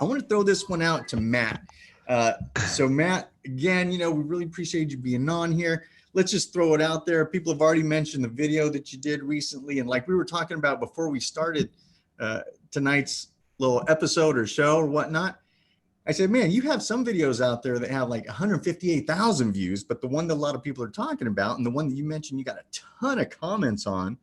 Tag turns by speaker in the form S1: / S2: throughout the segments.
S1: I want to throw this one out to Matt. So Matt, again, we really appreciate you being on here. Let's just throw it out there. People have already mentioned the video that you did recently. And like we were talking about before we started tonight's little episode or show or whatnot, I said, man, you have some videos out there that have like 158,000 views, but the one that a lot of people are talking about, and the one that you mentioned you got a ton of comments on,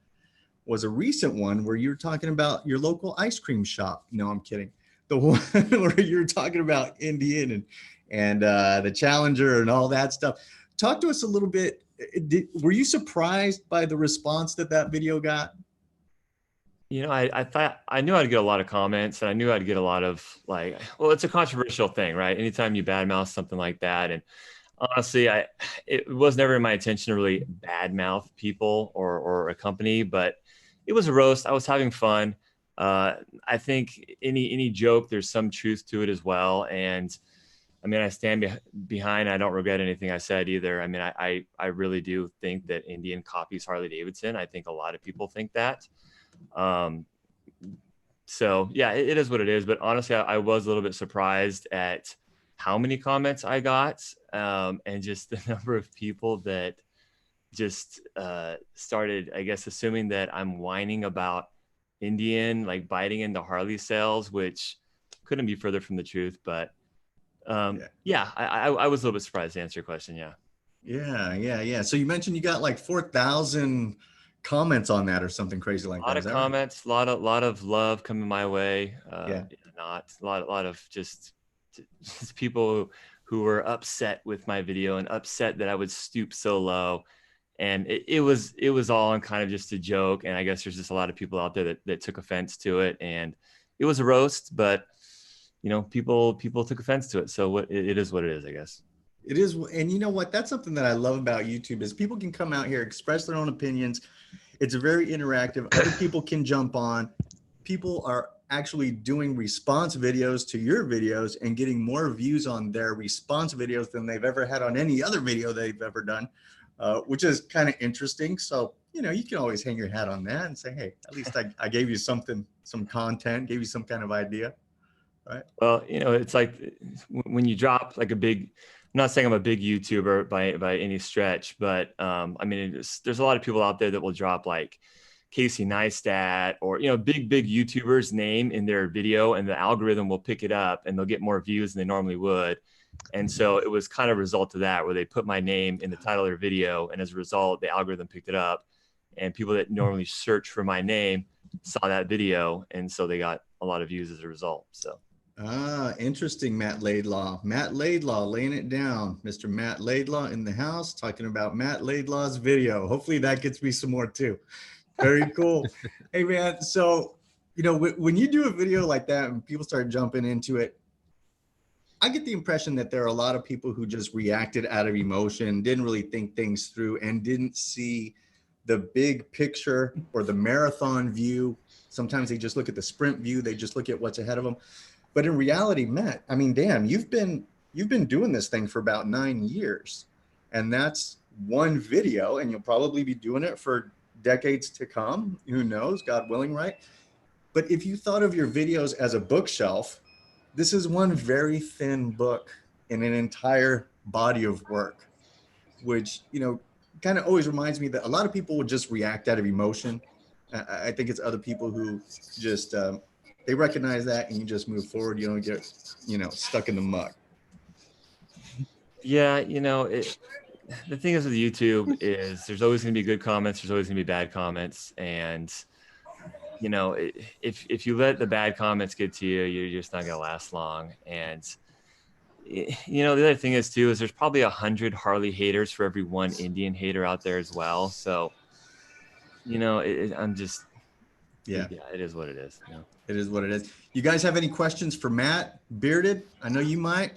S1: was a recent one where you were talking about your local ice cream shop. No, I'm kidding. The one where you were talking about Indian and the Challenger and all that stuff. Talk to us a little bit. Were you surprised by the response that video got?
S2: I thought I knew I'd get a lot of comments, and I knew I'd get a lot of well, it's a controversial thing, right? Anytime you badmouth something like that. And honestly, it was never in my intention to really badmouth people or a company, but it was a roast. I was having fun. I think any joke, there's some truth to it as well. And I mean, I stand behind. I don't regret anything I said either. I mean, I really do think that Indian copies Harley Davidson. I think a lot of people think that. So yeah, it is what it is. But honestly, I was a little bit surprised at how many comments I got, and just the number of people that just started, I guess, assuming that I'm whining about Indian, like biting into Harley sales, which couldn't be further from the truth. But yeah, I was a little bit surprised to answer your question.
S1: Yeah. So you mentioned you got like 4,000 comments on that or something crazy like that.
S2: A lot of comments, a lot of love coming my way. Not a lot of just people who were upset with my video and upset that I would stoop so low. And it was all on kind of just a joke. And I guess there's just a lot of people out there that took offense to it. And it was a roast, but people took offense to it. So it is what it is, I guess.
S1: It is. And you know what? That's something that I love about YouTube is people can come out here, express their own opinions. It's very interactive. Other people can jump on. People are actually doing response videos to your videos and getting more views on their response videos than they've ever had on any other video they've ever done, which is kind of interesting. So, you can always hang your hat on that and say, hey, at least I gave you something, some content, gave you some kind of idea. Right.
S2: Well, it's like when you drop like I'm not saying I'm a big YouTuber by any stretch, but I mean, there's a lot of people out there that will drop like Casey Neistat or, big YouTubers' name in their video, and the algorithm will pick it up and they'll get more views than they normally would. And so it was kind of a result of that, where they put my name in the title of their video. And as a result, the algorithm picked it up, and people that normally search for my name saw that video. And so they got a lot of views as a result. So.
S1: Interesting, Matt Laidlaw. Matt Laidlaw laying it down. Mr. Matt Laidlaw in the house talking about Matt Laidlaw's video. Hopefully that gets me some more too. Very cool. Hey, man. So, when you do a video like that and people start jumping into it, I get the impression that there are a lot of people who just reacted out of emotion, didn't really think things through, and didn't see the big picture or the marathon view. Sometimes they just look at the sprint view. They just look at what's ahead of them. But in reality, Matt, I mean, damn, you've been doing this thing for about 9 years, and that's one video, and you'll probably be doing it for decades to come. Who knows, God willing, right? But if you thought of your videos as a bookshelf, this is one very thin book in an entire body of work, which, kind of always reminds me that a lot of people would just react out of emotion. I think it's other people who just, they recognize that and you just move forward. You don't get, stuck in the muck.
S2: Yeah. The thing is with YouTube is there's always going to be good comments. There's always going to be bad comments. And, if you let the bad comments get to you, you're just not going to last long. And, the other thing is too, is there's probably 100 Harley haters for every one Indian hater out there as well. So, I'm just, yeah, it is what it is.
S1: It is what it is. You guys have any questions for Matt Bearded? I know you might.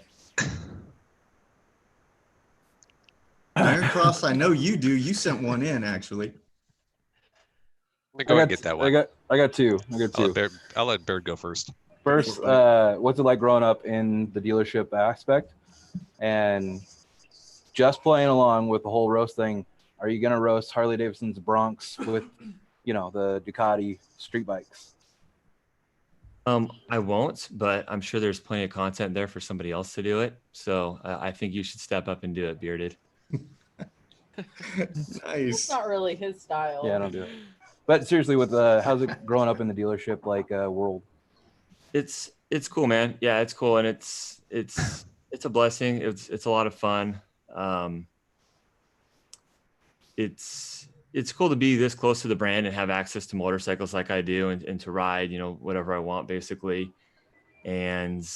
S1: Iron Cross, I know you do. You sent one in, actually.
S3: Go ahead and get that one.
S4: I got two.
S3: I'll let Baird go first.
S4: First, what's it like growing up in the dealership aspect? And just playing along with the whole roast thing, are you going to roast Harley Davidson's Bronx with, the Ducati street bikes?
S2: I won't, but I'm sure there's plenty of content there for somebody else to do it. So I think you should step up and do it, Bearded.
S1: Nice.
S5: It's not really his style.
S4: Yeah, I don't do it. But seriously, with how's it growing up in the dealership world?
S2: It's cool, man. Yeah, it's cool, and it's a blessing. It's a lot of fun. It's cool to be this close to the brand and have access to motorcycles like I do, and to ride, whatever I want basically. And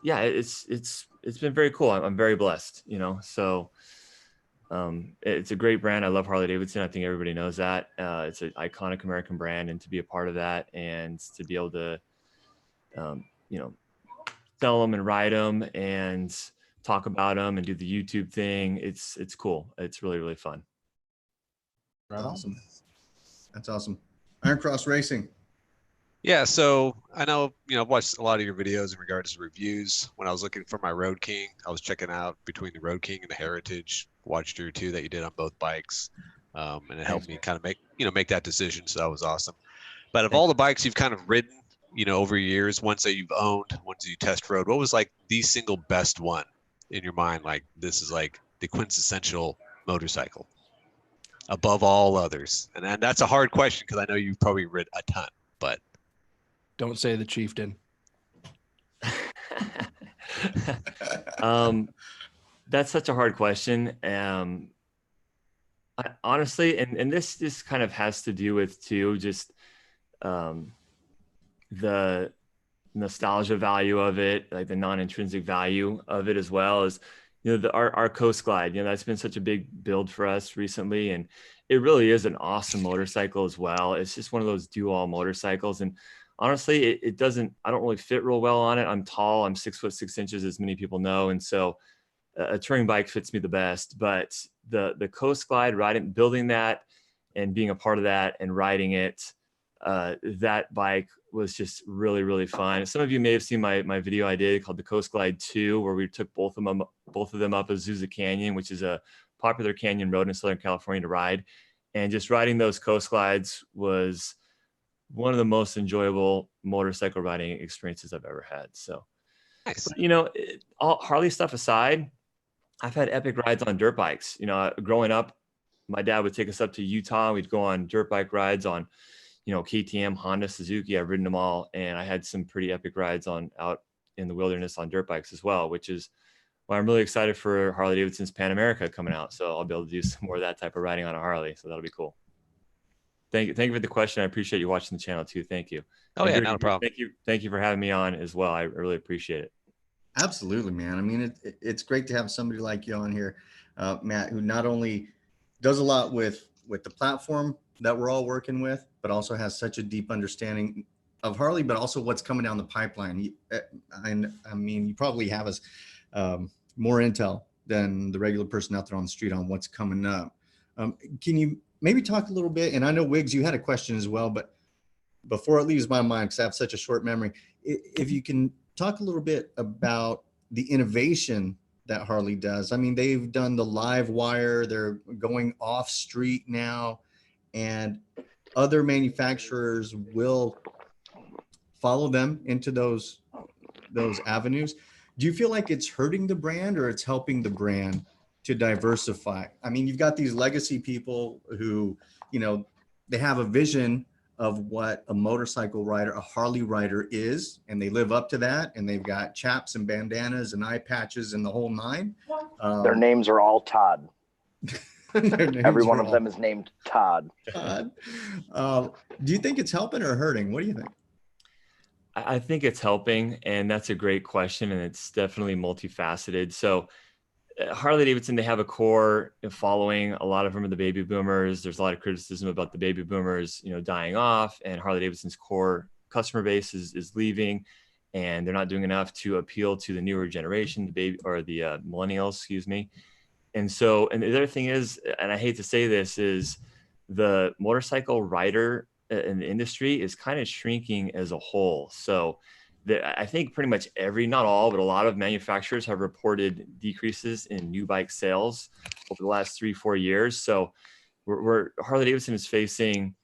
S2: yeah, it's been very cool. I'm very blessed, so it's a great brand. I love Harley Davidson. I think everybody knows that. It's an iconic American brand, and to be a part of that and to be able to, sell them and ride them and talk about them and do the YouTube thing. It's cool. It's really, really fun.
S1: Awesome. That's awesome. Iron Cross Racing.
S3: Yeah, so I know, I've watched a lot of your videos in regards to reviews. When I was looking for my Road King, I was checking out between the Road King and the Heritage. Watched your two that you did on both bikes, and it helped me kind of make that decision. So that was awesome. But of all the bikes you've kind of ridden, over years, ones that you've owned, ones that you test rode, what was like the single best one in your mind? Like, this is like the quintessential motorcycle above all others. And that's a hard question because I know you've probably rid a ton, but
S6: don't say the Chieftain.
S2: That's such a hard question. I, honestly, and this kind of has to do with too, just the nostalgia value of it, like the non-intrinsic value of it, as well as, our Coast Glide, that's been such a big build for us recently. And it really is an awesome motorcycle as well. It's just one of those do-all motorcycles. And honestly, I don't really fit real well on it. I'm tall, I'm 6'6", as many people know. And so a touring bike fits me the best, but the Coast Glide, building that and being a part of that and riding it, that bike was just really, really fun. Some of you may have seen my video I did called the Coast Glide 2, where we took both of them up Azusa Canyon, which is a popular canyon road in Southern California to ride. And just riding those Coast Glides was one of the most enjoyable motorcycle riding experiences I've ever had. So,
S3: nice.
S2: But, all Harley stuff aside, I've had epic rides on dirt bikes. Growing up, my dad would take us up to Utah. We'd go on dirt bike rides on, KTM, Honda, Suzuki. I've ridden them all, and I had some pretty epic rides out in the wilderness on dirt bikes as well, which is why I'm really excited for Harley Davidson's Pan America coming out. So I'll be able to do some more of that type of riding on a Harley. So that'll be cool. Thank you for the question. I appreciate you watching the channel too. Thank you.
S3: Oh, yeah, not a problem.
S2: Thank you for having me on as well. I really appreciate it.
S1: Absolutely, man. I mean, it's great to have somebody like you on here, Matt, who not only does a lot with the platform that we're all working with, but also has such a deep understanding of Harley, but also what's coming down the pipeline. I mean, you probably have more intel than the regular person out there on the street on what's coming up. Can you maybe talk a little bit? And I know, Wiggs, you had a question as well, but before it leaves my mind, because I have such a short memory, if you can talk a little bit about the innovation that Harley does. I mean, they've done the live wire, they're going off street now, and other manufacturers will follow them into those avenues. Do you feel like it's hurting the brand or it's helping the brand to diversify? I mean, you've got these legacy people who, they have a vision of what a motorcycle rider, a Harley rider is, and they live up to that. And they've got chaps and bandanas and eye patches and the whole nine.
S7: Their names are all Todd. Every one of
S1: all
S7: them is named Todd.
S1: Todd. Do you think it's helping or hurting? What do you think?
S2: I think it's helping, and that's a great question, and it's definitely multifaceted. So Harley Davidson, they have a core following. A lot of them are the baby boomers. There's a lot of criticism about the baby boomers, dying off, and Harley Davidson's core customer base is leaving, and they're not doing enough to appeal to the newer generation, the millennials, excuse me. And so, and the other thing is, and I hate to say this, is the motorcycle rider in the industry is kind of shrinking as a whole. So I think pretty much not all, but a lot of manufacturers have reported decreases in new bike sales over the last 3-4 years. So Harley Davidson is facing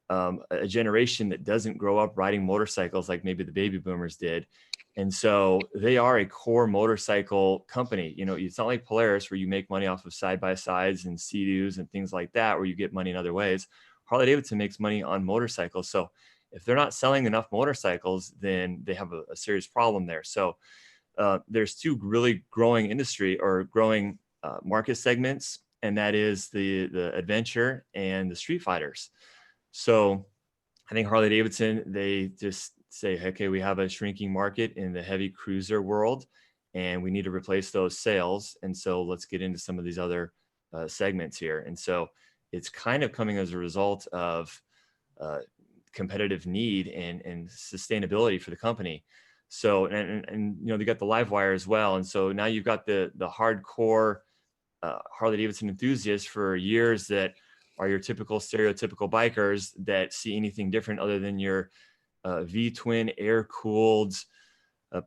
S2: a generation that doesn't grow up riding motorcycles like maybe the baby boomers did. And so they are a core motorcycle company. You know, it's not like Polaris where you make money off of side-by-sides and Sea-Doos and things like that, where you get money in other ways. Harley Davidson makes money on motorcycles. So if they're not selling enough motorcycles, then they have a serious problem there. So there's two really growing industry or growing market segments, and that is the adventure and the street fighters. So I think Harley Davidson, they just say, okay, we have a shrinking market in the heavy cruiser world, and we need to replace those sales. And so let's get into some of these other segments here. And so it's kind of coming as a result of competitive need and sustainability for the company. So, and you know, they got the live wire as well. And so now you've got the hardcore Harley Davidson enthusiasts for years that are your typical stereotypical bikers that see anything different other than your V-twin air-cooled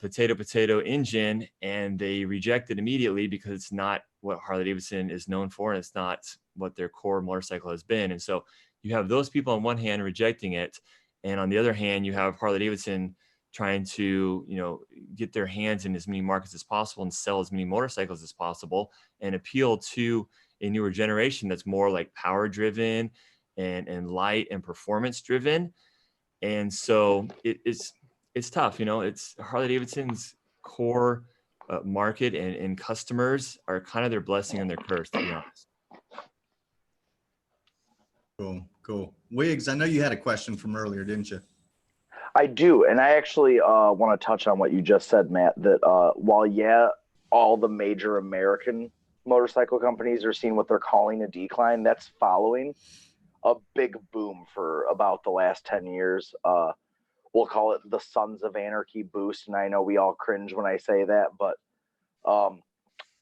S2: potato engine, and they reject it immediately because it's not what Harley Davidson is known for, and it's not what their core motorcycle has been. And so you have those people on one hand rejecting it, and on the other hand, you have Harley Davidson trying to, you know, get their hands in as many markets as possible and sell as many motorcycles as possible and appeal to a newer generation that's more like power driven and light and performance driven. And so it's tough, you know. It's Harley Davidson's core market and customers are kind of their blessing and their curse, to be honest.
S1: Cool. Wiggs, I know you had a question from earlier, didn't you?
S7: I do, and I actually want to touch on what you just said, Matt, that while, all the major American motorcycle companies are seeing what they're calling a decline, that's following a big boom for about the last 10 years. We'll call it the Sons of Anarchy boost, and I know we all cringe when I say that, but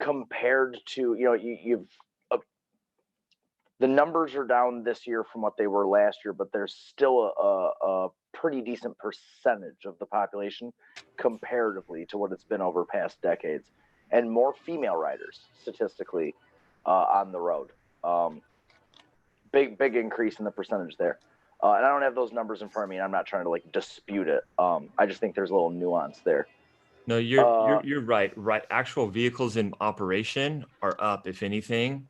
S7: compared to, you know, the numbers are down this year from what they were last year, but there's still a pretty decent percentage of the population comparatively to what it's been over past decades, and more female riders statistically on the road. Big increase in the percentage there. And I don't have those numbers in front of me, and I'm not trying to like dispute it. I just think there's a little nuance there.
S2: No, you're right. Actual vehicles in operation are up, if anything,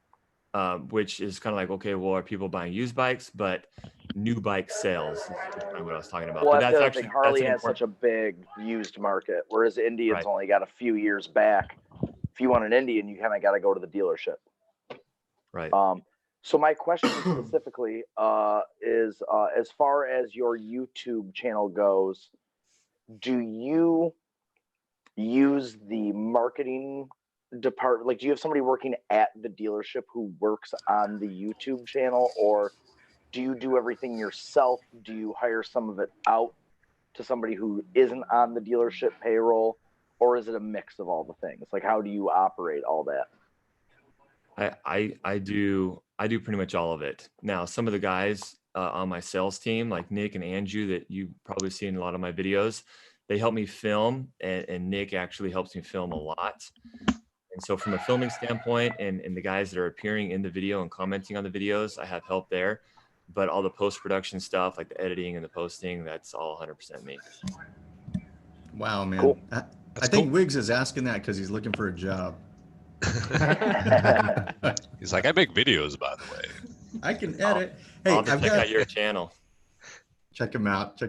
S2: which is kind of like, okay, well, are people buying used bikes? But new bike sales is kind of what I was talking about.
S7: Well,
S2: but
S7: that's actually Harley has such a big used market, whereas Indian's only got a few years back. If you want an Indian, you kind of got to go to the dealership.
S2: Right.
S7: So my question specifically is, as far as your YouTube channel goes, do you use the marketing department? Like, do you have somebody working at the dealership who works on the YouTube channel, or do you do everything yourself? Do you hire some of it out to somebody who isn't on the dealership payroll, or is it a mix of all the things? Like, how do you operate all that?
S2: I do pretty much all of it. Now, some of the guys on my sales team, like Nick and Andrew, that you probably see in a lot of my videos, they help me film, and Nick actually helps me film a lot. And so from a filming standpoint, and the guys that are appearing in the video and commenting on the videos, I have help there. But all the post-production stuff, like the editing and the posting, that's all 100% me.
S1: Wow, man.
S7: Cool.
S1: I think Wiggs is asking that because he's looking for a job.
S3: He's like, I make videos, by the way.
S1: I can edit.
S2: I'll check out your channel.
S1: Check him out.
S2: Yeah,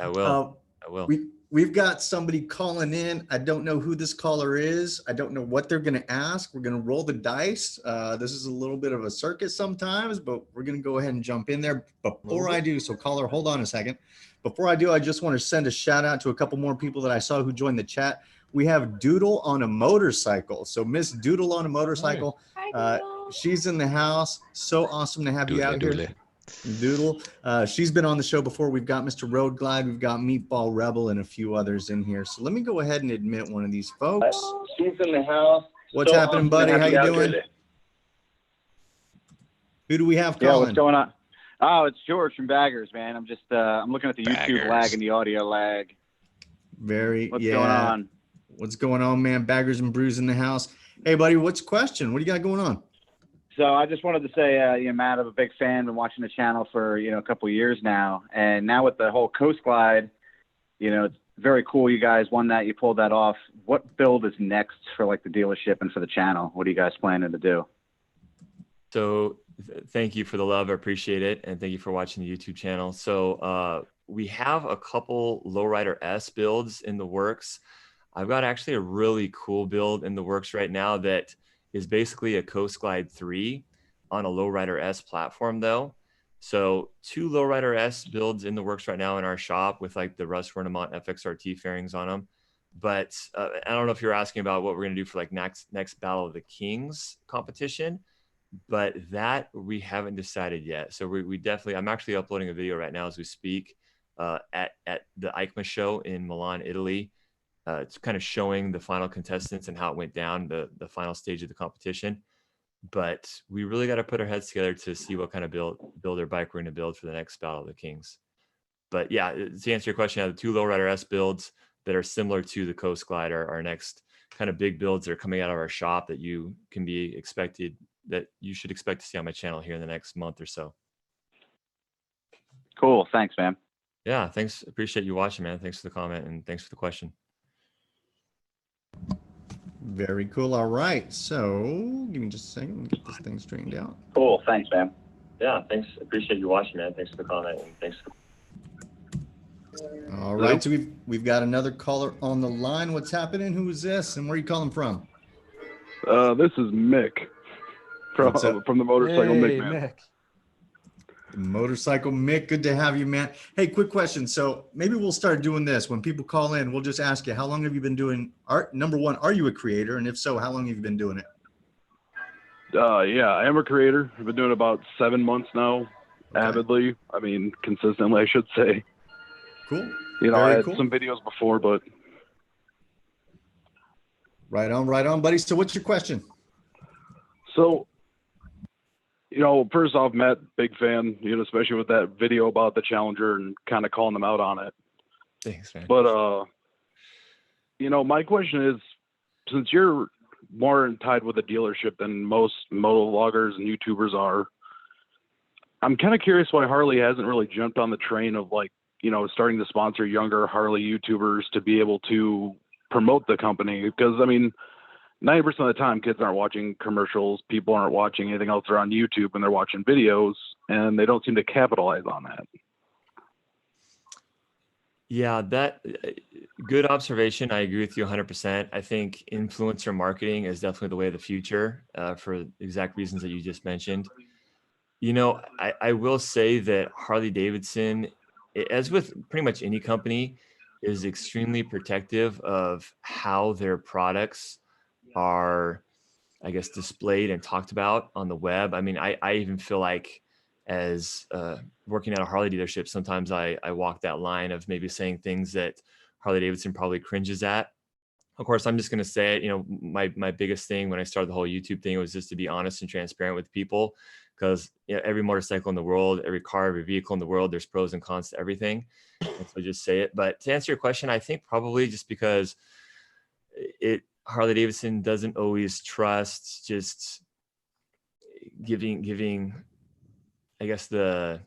S2: I will. I will.
S1: We've got somebody calling in. I don't know who this caller is. I don't know what they're going to ask. We're going to roll the dice. This is a little bit of a circus sometimes, but we're going to go ahead and jump in there. Before I do, so caller, hold on a second. Before I do, I just want to send a shout out to a couple more people that I saw who joined the chat. We have Doodle on a motorcycle. So Miss Doodle on a motorcycle, she's in the house. So awesome to have you out here. Doodle. She's been on the show before. We've got Mr. Road Glide, we've got Meatball Rebel, and a few others in here. So let me go ahead and admit one of these folks.
S7: She's in the house.
S1: What's happening, buddy? How you doing? Who do we have calling?
S8: Yeah, what's going on? Oh, it's George from Baggers, man. I'm just I'm looking at the YouTube lag and the audio lag.
S1: What's
S8: going on?
S1: What's going on, man? Baggers and Brews in the house. Hey, buddy, what's the question? What do you got going on?
S8: So I just wanted to say, Matt, I'm a big fan. Been watching the channel for a couple of years now, and now with the whole Coast Glide, it's very cool. You guys won that. You pulled that off. What build is next for like the dealership and for the channel? What are you guys planning to do?
S2: So thank you for the love. I appreciate it. And thank you for watching the YouTube channel. So we have a couple Lowrider S builds in the works. I've got actually a really cool build in the works right now that is basically a Coast Glide 3 on a Lowrider S platform though. So 2 Lowrider S builds in the works right now in our shop with like the Russ Renamont FXRT fairings on them. But I don't know if you're asking about what we're going to do for like next Battle of the Kings competition, but that we haven't decided yet. So we definitely, I'm actually uploading a video right now as we speak at the EICMA show in Milan, Italy. It's kind of showing the final contestants and how it went down, the final stage of the competition. But we really got to put our heads together to see what kind of build or bike we're going to build for the next Battle of the Kings. But yeah, to answer your question, I have the 2 Lowrider S builds that are similar to the Coast Glide, our next kind of big builds that are coming out of our shop that you should expect to see on my channel here in the next month or so.
S8: Cool. Thanks, man.
S2: Yeah, thanks. Appreciate you watching, man. Thanks for the comment and thanks for the question.
S1: Very cool. All right. So give me just a second. Let me get this thing straightened out.
S8: Cool. Thanks, man.
S2: Yeah, thanks. Appreciate you watching, man. Thanks for the comment and thanks for
S1: All right. So we've got another caller on the line. What's happening? Who is this? And where are you calling from?
S9: This is Mick from the Motorcycle
S6: Hey,
S9: Mick, man.
S6: Mick.
S1: Motorcycle Mick, good to have you, man. Hey, quick question. So maybe we'll start doing this. When people call in, we'll just ask you, how long have you been doing art? Number one, are you a creator? And if so, how long have you been doing it?
S9: Yeah, I am a creator. I've been doing it about 7 months now, avidly. I mean, consistently, I should say.
S1: Cool.
S9: I had some videos before, but.
S1: Right on, buddy. So what's your question?
S9: So, first off, Matt, big fan, especially with that video about the Challenger and kind of calling them out on it.
S2: Thanks, man.
S9: But, my question is, since you're more tied with a dealership than most moto vloggers and YouTubers are, I'm kind of curious why Harley hasn't really jumped on the train of starting to sponsor younger Harley YouTubers to be able to promote the company. Because, 90% of the time, kids aren't watching commercials. People aren't watching anything else. They're on YouTube and they're watching videos, and they don't seem to capitalize on that.
S2: Yeah, good observation. I agree with you 100%. I think influencer marketing is definitely the way of the future for the exact reasons that you just mentioned. I will say that Harley Davidson, as with pretty much any company, is extremely protective of how their products are, I guess, displayed and talked about on the web. I mean, I even feel like as working at a Harley dealership, sometimes I walk that line of maybe saying things that Harley Davidson probably cringes at. Of course, I'm just going to say it, my biggest thing when I started the whole YouTube thing was just to be honest and transparent with people, because every motorcycle in the world, every car, every vehicle in the world, there's pros and cons to everything. And so just say it. But to answer your question, I think probably just because Harley Davidson doesn't always trust just giving, I guess, the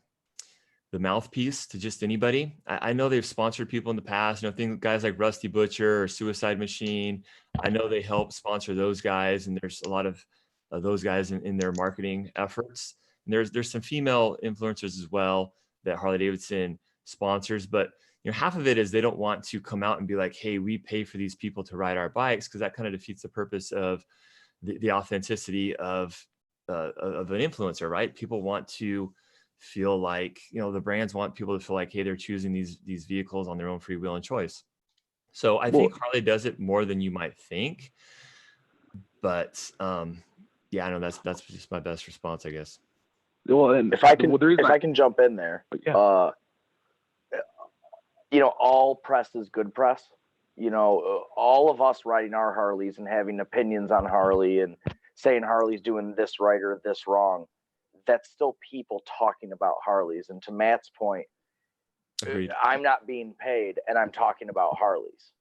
S2: mouthpiece to just anybody. I know they've sponsored people in the past, guys like Rusty Butcher or Suicide Machine. I know they help sponsor those guys, and there's a lot of those guys in their marketing efforts. And there's some female influencers as well that Harley Davidson sponsors, but half of it is they don't want to come out and be like, hey, we pay for these people to ride our bikes, because that kind of defeats the purpose of the authenticity of an influencer, right? People want to feel like, the brands want people to feel like, hey, they're choosing these vehicles on their own free will and choice. So I think Harley does it more than you might think, but yeah, I know that's just my best response, I guess.
S9: Well, and
S7: if I can jump in there,
S9: yeah.
S7: All press is good press. All of us riding our Harleys and having opinions on Harley and saying Harley's doing this right or this wrong, that's still people talking about Harleys. And to Matt's point,
S2: agreed.
S7: I'm not being paid and I'm talking about Harleys.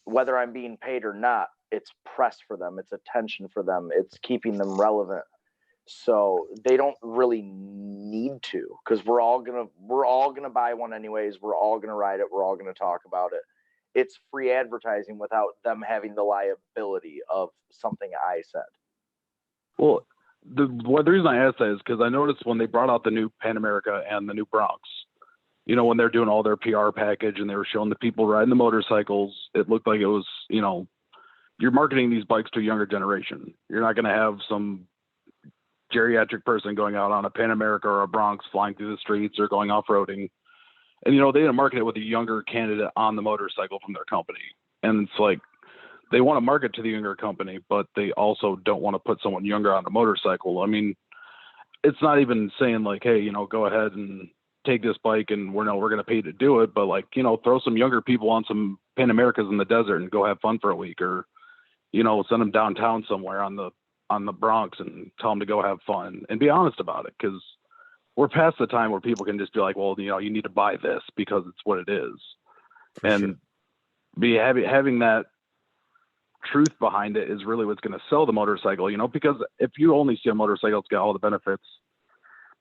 S7: Whether I'm being paid or not, it's press for them. It's attention for them. It's keeping them relevant. So they don't really need to, because we're all gonna buy one anyways. We're all gonna ride it. We're all gonna talk about it. It's free advertising without them having the liability of something I said.
S9: Well, the reason I asked that is because I noticed when they brought out the new Pan America and the new Bronx, you know, when they're doing all their PR package and they were showing the people riding the motorcycles, it looked like it was, you know, you're marketing these bikes to a younger generation. You're not going to have some geriatric person going out on a Pan America or a Bronx flying through the streets or going off-roading. And, you know, they didn't market it with a younger candidate on the motorcycle from their company. And it's like, they want to market to the younger company, but they also don't want to put someone younger on a motorcycle. I mean, it's not even saying like, hey, you know, go ahead and take this bike and we're going to pay to do it. But like, you know, throw some younger people on some Pan Americas in the desert and go have fun for a week, or, you know, send them downtown somewhere on the Bronx and tell them to go have fun and be honest about it. Cause we're past the time where people can just be like, well, you know, you need to buy this because it's what it is. And having that truth behind it is really what's going to sell the motorcycle, you know, because if you only see a motorcycle that's got all the benefits,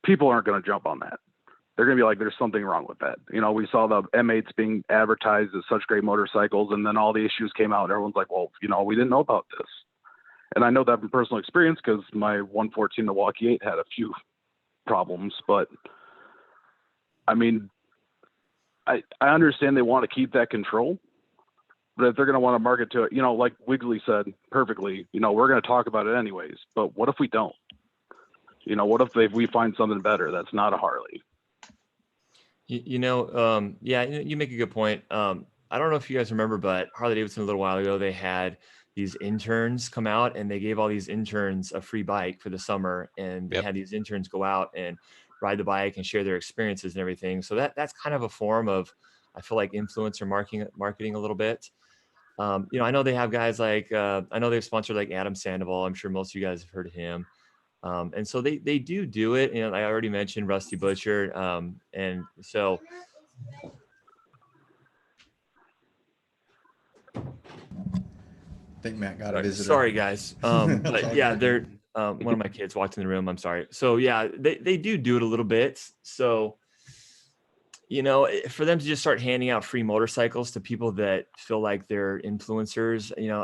S9: people aren't going to jump on that. They're going to be like, there's something wrong with that. You know, we saw the M8s being advertised as such great motorcycles, and then all the issues came out and everyone's like, well, you know, we didn't know about this. And I know that from personal experience because my 114 Milwaukee 8 had a few problems, but I mean, I understand they want to keep that control, but if they're going to want to market to it, you know, like Wiggly said perfectly, you know, we're going to talk about it anyways, but what if we don't? You know, what if we find something better that's not a Harley?
S2: Yeah, you make a good point. I don't know if you guys remember, but Harley Davidson a little while ago, they had these interns come out and they gave all these interns a free bike for the summer, and they had these interns go out and ride the bike and share their experiences and everything. So that's kind of a form of, I feel like, influencer marketing a little bit. You know, I know they have guys like, I know they've sponsored like Adam Sandoval. I'm sure most of you guys have heard of him. And so they do it. You know, I already mentioned Rusty Butcher. And so.
S1: I think Matt got a visitor.
S2: Sorry, guys. But yeah, they're one of my kids walked in the room. I'm sorry. So yeah, they do it a little bit. So, you know, for them to just start handing out free motorcycles to people that feel like they're influencers, you know,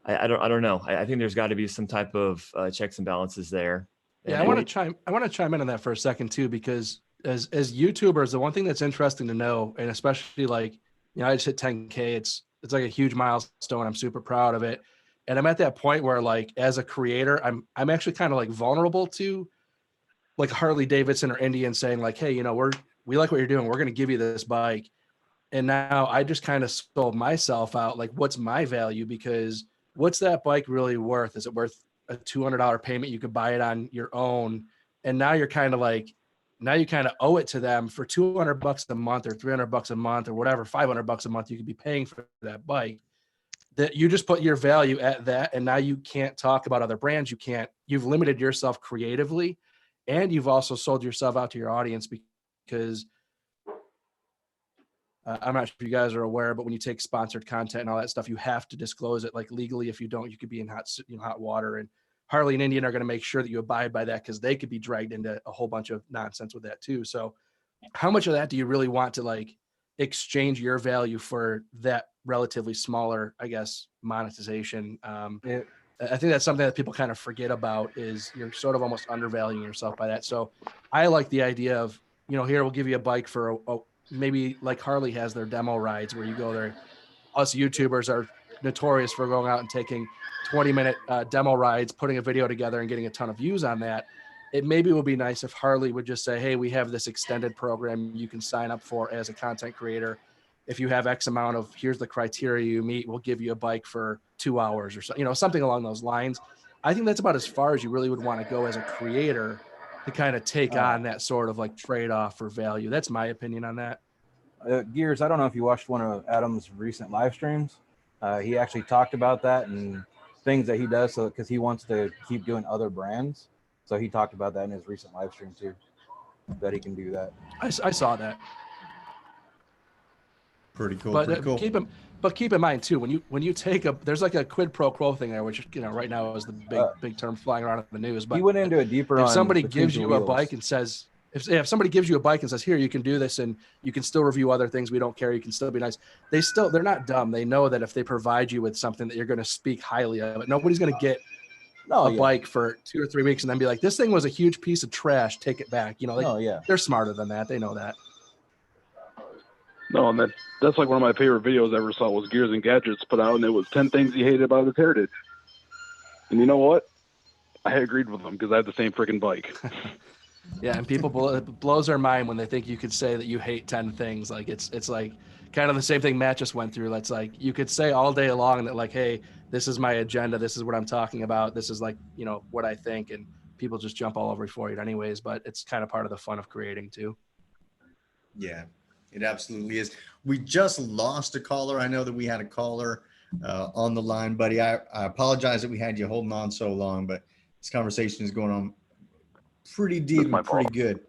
S2: I don't know. I think there's got to be some type of checks and balances there.
S6: Yeah, I want to chime in on that for a second too, because as YouTubers, the one thing that's interesting to know, and especially like, you know, I just hit 10K. It's like a huge milestone. I'm super proud of it. And I'm at that point where, like, as a creator, I'm actually kind of like vulnerable to like Harley Davidson or Indian saying like, hey, you know, we like what you're doing. We're going to give you this bike. And now I just kind of sold myself out. Like, what's my value? Because what's that bike really worth? Is it worth a $200 payment? You could buy it on your own. And now you're kind of like, now you kind of owe it to them for $200 a month or $300 a month or whatever, $500 a month you could be paying for that bike, that you just put your value at that. And now you can't talk about other brands. You've limited yourself creatively, and you've also sold yourself out to your audience, because I'm not sure if you guys are aware, but when you take sponsored content and all that stuff, you have to disclose it like legally. If you don't, you could be in hot water. And Harley and Indian are going to make sure that you abide by that, because they could be dragged into a whole bunch of nonsense with that too. So how much of that do you really want to like exchange your value for that relatively smaller, I guess, monetization? I think that's something that people kind of forget about, is you're sort of almost undervaluing yourself by that. So I like the idea of, you know, here, we'll give you a bike for maybe like Harley has their demo rides where you go there. Us YouTubers are notorious for going out and taking 20-minute demo rides, putting a video together and getting a ton of views on that. It maybe would be nice if Harley would just say, hey, we have this extended program you can sign up for as a content creator. If you have X amount of, here's the criteria you meet, we'll give you a bike for 2 hours or so, you know, something along those lines. I think that's about as far as you really would want to go as a creator to kind of take on that sort of like trade-off for value. That's my opinion on that.
S4: Gears, I don't know if you watched one of Adam's recent live streams. He actually talked about that and things that he does, so because he wants to keep doing other brands. So he talked about that in his recent live stream too, that he can do that.
S6: I saw that.
S1: Pretty cool.
S6: But
S1: pretty cool.
S6: But keep in mind too, when you take there's like a quid pro quo thing there, which right now is the big term flying around in the news. But
S4: he went into it deeper.
S6: If
S4: on
S6: somebody
S4: between
S6: gives
S4: two
S6: you
S4: wheels.
S6: a bike and says, if somebody gives you a bike and says, here, you can do this and you can still review other things, we don't care, you can still be nice. They're not dumb. They know that if they provide you with something that you're going to speak highly of it, nobody's going to get a bike for 2 or 3 weeks and then be like, this thing was a huge piece of trash, take it back. They're smarter than that. They know that.
S9: No, and that's like one of my favorite videos I ever saw was Gears and Gadgets put out, and it was 10 things he hated about his heritage. And you know what? I agreed with him because I have the same freaking bike.
S6: Yeah, and people it blows their mind when they think you could say that you hate 10 things. Like it's like kind of the same thing Matt just went through. That's like you could say all day long that like, hey, this is my agenda, this is what I'm talking about, this is like what I think, and people just jump all over for it anyways. But it's kind of part of the fun of creating too.
S1: Yeah, it absolutely is. We just lost a caller. I know that we had a caller on the line, buddy. I apologize that we had you holding on so long, but this conversation is going on pretty deep and pretty good.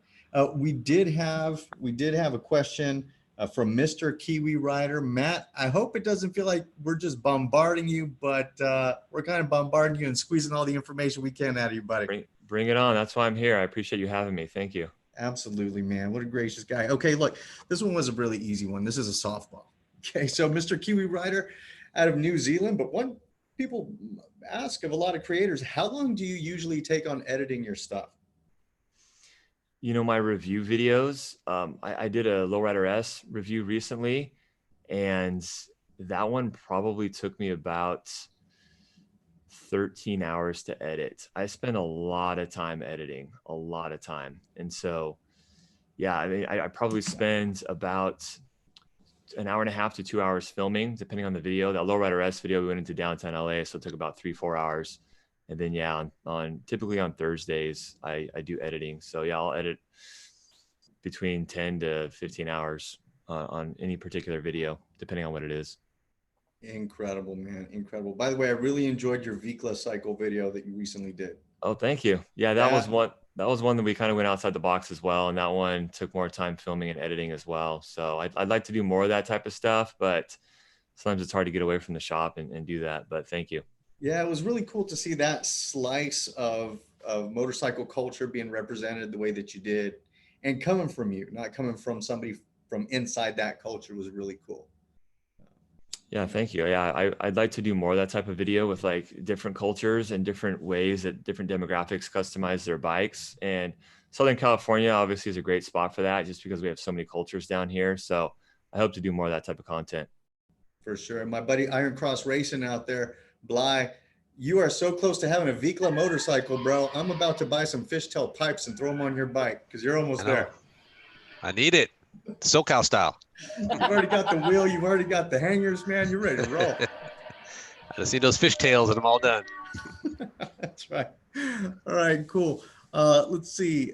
S1: We did have a question from Mr. Kiwi Rider. Matt, I hope it doesn't feel like we're just bombarding you, but we're kind of bombarding you and squeezing all the information we can out of you, buddy.
S2: Bring it on. That's why I'm here. I appreciate you having me. Thank you.
S1: Absolutely, man. What a gracious guy. Okay, look, this one was a really easy one. This is a softball. Okay, so Mr. Kiwi Rider out of New Zealand, but one people ask of a lot of creators, how long do you usually take on editing your stuff?
S2: My review videos, I did a Lowrider S review recently, and that one probably took me about 13 hours to edit. I spent a lot of time editing, a lot of time. And so, yeah, I mean, I probably spend about an hour and a half to 2 hours filming, depending on the video. That Lowrider S video, we went into downtown LA, so it took about 3-4 hours. And then, yeah, on typically on Thursdays, I do editing. So yeah, I'll edit between 10 to 15 hours on any particular video, depending on what it is.
S1: Incredible, man. Incredible. By the way, I really enjoyed your Vikla cycle video that you recently did.
S2: Oh, thank you. Yeah, that was one that we kind of went outside the box as well. And that one took more time filming and editing as well. So I'd like to do more of that type of stuff, but sometimes it's hard to get away from the shop and do that. But thank you.
S1: Yeah, it was really cool to see that slice of motorcycle culture being represented the way that you did, and coming from you, not coming from somebody from inside that culture, was really cool.
S2: Yeah, thank you. Yeah, I'd like to do more of that type of video with like different cultures and different ways that different demographics customize their bikes. And Southern California obviously is a great spot for that, just because we have so many cultures down here. So I hope to do more of that type of content.
S1: For sure. My buddy Iron Cross Racing out there, Bly, you are so close to having a Vikla motorcycle, bro. I'm about to buy some fishtail pipes and throw them on your bike because you're almost there.
S3: I need it. SoCal style.
S1: You've already got the wheel. You've already got the hangers, man. You're ready to roll.
S3: I just need those fishtails and I'm all done.
S1: That's right. All right, cool. Let's see.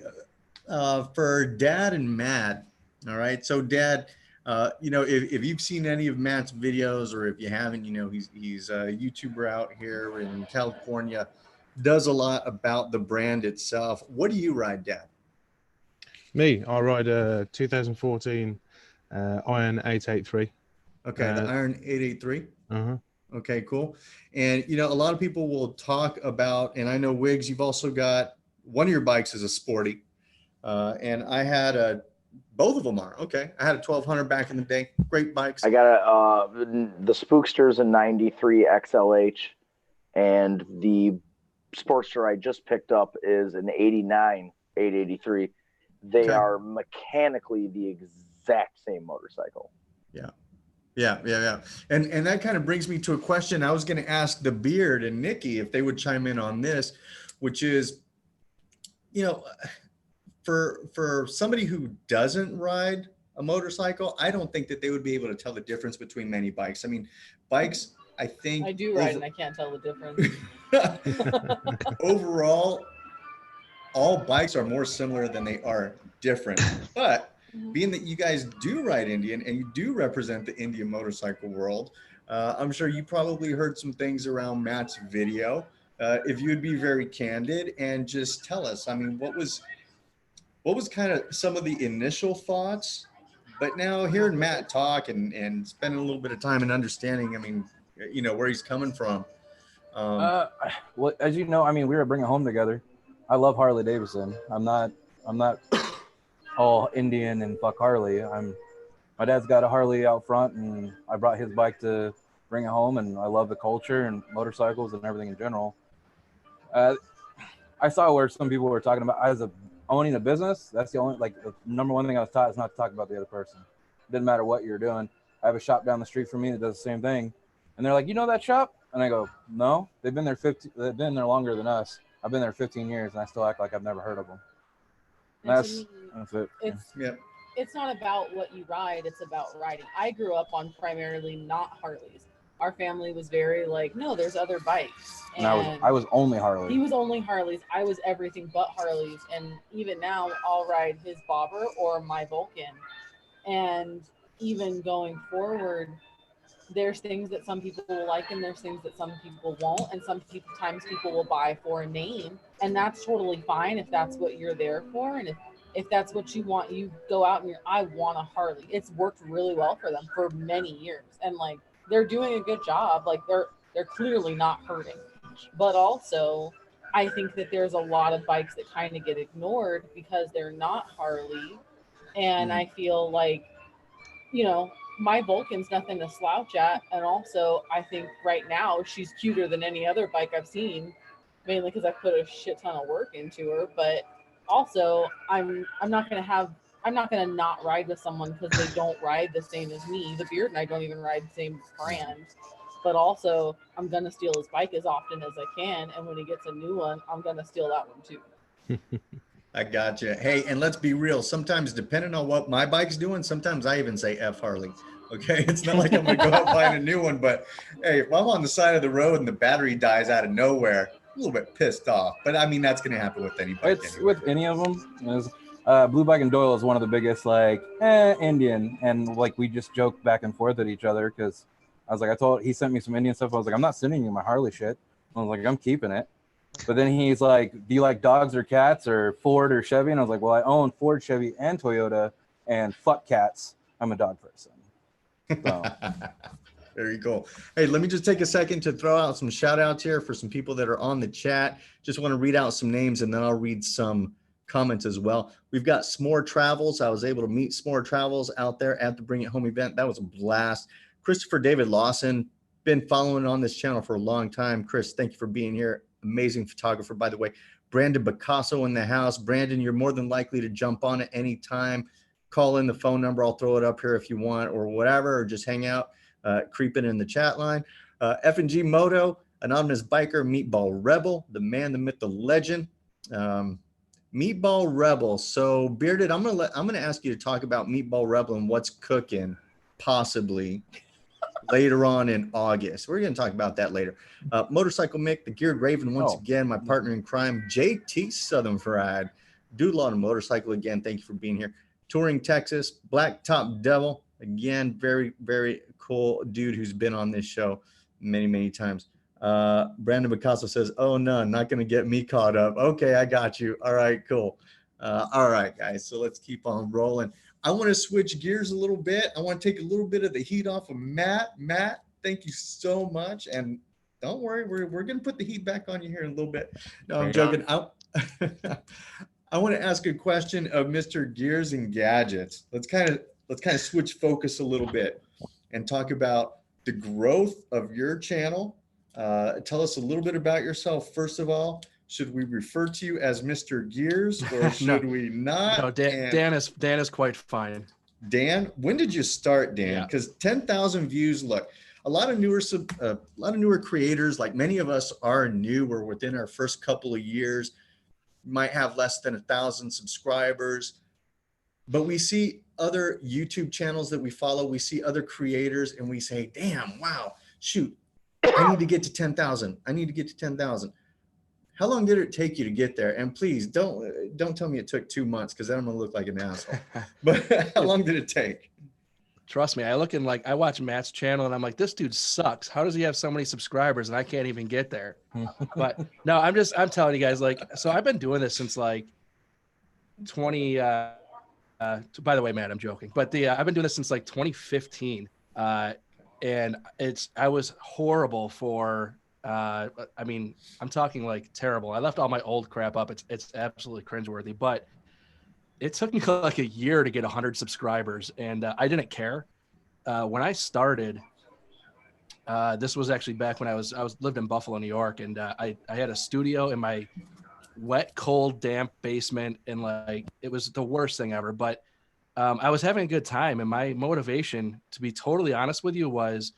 S1: For Dad and Matt. All right. So Dad, if you've seen any of Matt's videos, or if you haven't, he's a YouTuber out here in California, does a lot about the brand itself. What do you ride, Dad?
S10: Me, I ride a 2014 Iron 883.
S1: Okay, the Iron 883.
S10: Uh-huh.
S1: Okay, cool. And a lot of people will talk about, and I know Wiggs, you've also got one of your bikes is a sporty, and I had both of them are okay. I had a 1200 back in the day. Great bikes.
S7: I got the Spookster's a 93 XLH, and the Sportster I just picked up is an 89 883. They are mechanically the exact same motorcycle.
S1: Yeah. And that kind of brings me to a question I was going to ask the Beard and Nikki if they would chime in on this, which is, for somebody who doesn't ride a motorcycle, I don't think that they would be able to tell the difference between many bikes. I mean, bikes, I think
S5: I do ride and I can't tell the difference.
S1: Overall, all bikes are more similar than they are different. But being that you guys do ride Indian and you do represent the Indian motorcycle world, I'm sure you probably heard some things around Matt's video. If you would be very candid and just tell us, I mean, what was kind of some of the initial thoughts But now hearing Matt talk and spending a little bit of time and understanding, I mean, where he's coming from.
S4: Well, as you know, I mean, we were bringing home together. I love Harley Davidson. I'm not all Indian and fuck Harley. My dad's got a Harley out front, and I brought his bike to bring it home, and I love the culture and motorcycles and everything in general. I saw where some people were talking about owning a business. That's the only, the number one thing I was taught is not to talk about the other person. It didn't matter what you're doing. I have a shop down the street from me that does the same thing, and they're like, "You know that shop?" And I go, "No, they've been there longer than us. I've been there 15 years, and I still act like I've never heard of them." That's it.
S5: It's not about what you ride, it's about riding. I grew up on primarily not Harleys. Our family was very like, no, there's other bikes.
S4: And I was only Harley.
S5: He was only Harleys. I was everything but Harleys. And even now, I'll ride his Bobber or my Vulcan. And even going forward, there's things that some people will like and there's things that some people won't. And sometimes people will buy for a name. And that's totally fine if that's what you're there for. And if that's what you want, you go out and I want a Harley. It's worked really well for them for many years. And they're doing a good job. They're clearly not hurting. But also, I think that there's a lot of bikes that kind of get ignored because they're not Harley. And I feel like, my Vulcan's nothing to slouch at. And also, I think right now she's cuter than any other bike I've seen, mainly because I put a shit ton of work into her. But also, I'm not gonna not ride with someone because they don't ride the same as me. The Beard and I don't even ride the same brand. But also, I'm gonna steal his bike as often as I can, and when he gets a new one, I'm gonna steal that one too.
S1: I gotcha. Hey, and let's be real. Sometimes, depending on what my bike's doing, sometimes I even say F Harley. Okay, it's not like I'm gonna go out buying a new one, but hey, if I'm on the side of the road and the battery dies out of nowhere, a little bit pissed off. But I mean, that's gonna happen with any bike.
S4: It's with any of them. Blue Bike and Doyle is one of the biggest Indian, and we just joke back and forth at each other because I was like, he sent me some Indian stuff. I was like, I'm not sending you my Harley shit. I was like, I'm keeping it. But then he's like, do you like dogs or cats or Ford or Chevy? And I was like, well, I own Ford, Chevy, and Toyota, and fuck cats. I'm a dog person. So.
S1: Very cool. Hey, let me just take a second to throw out some shout outs here for some people that are on the chat. Just want to read out some names and then I'll read some comments as well. We've got S'more Travels. I was able to meet S'more Travels out there at the Bring It Home event. That was a blast. Christopher David Lawson, been following on this channel for a long time. Chris, thank you for being here. Amazing photographer, by the way. Brandon Picasso in the house. Brandon, you're more than likely to jump on at any time. Call in the phone number. I'll throw it up here if you want or whatever, or just hang out, creep it in the chat line. F&G Moto, Anonymous Biker, Meatball Rebel, the man, the myth, the legend. Meatball Rebel. So Bearded, I'm gonna ask you to talk about Meatball Rebel and what's cooking possibly later on in August. We're going to talk about that later. Motorcycle Mick, the Geared Raven, once again, my partner in crime, JT Southern Fried, Dude Law and Motorcycle, again, thank you for being here. Touring Texas, Black Top Devil, again, very, very cool dude who's been on this show many, many times. Brandon Picasso says, oh, no, not going to get me caught up. Okay, I got you. All right, cool. All right, guys, so let's keep on rolling. I want to switch gears a little bit. I want to take a little bit of the heat off of Matt. Matt, thank you so much. And don't worry, we're going to put the heat back on you here in a little bit. No, I'm joking. I want to ask a question of Mr. Gears and Gadgets. Let's kind of switch focus a little bit and talk about the growth of your channel. Tell us a little bit about yourself, first of all. Should we refer to you as Mr. Gears or should we not?
S6: No, Dan is quite fine.
S1: Dan, when did you start, Dan? Because 10,000 views. Look, a lot of newer creators, like many of us are new. We're within our first couple of years. Might have less than 1,000 subscribers, but we see other YouTube channels that we follow. We see other creators, and we say, "Damn, wow, shoot, I need to get to 10,000. I need to get to 10,000." How long did it take you to get there? And please don't tell me it took 2 months because then I'm gonna look like an asshole. But how long did it take?
S6: Trust me, I watch Matt's channel and I'm like, this dude sucks. How does he have so many subscribers and I can't even get there? But no, I'm telling you guys, so I've been doing this since 20 by the way, Matt, I'm joking, but I've been doing this since like 2015. And I was horrible for, I mean, I'm talking like terrible. I left all my old crap up. It's absolutely cringeworthy, but it took me like a year to get 100 subscribers, and I didn't care. When I started, this was actually back when I lived in Buffalo, New York, and I had a studio in my wet, cold, damp basement, and like it was the worst thing ever. But I was having a good time, and my motivation, to be totally honest with you, was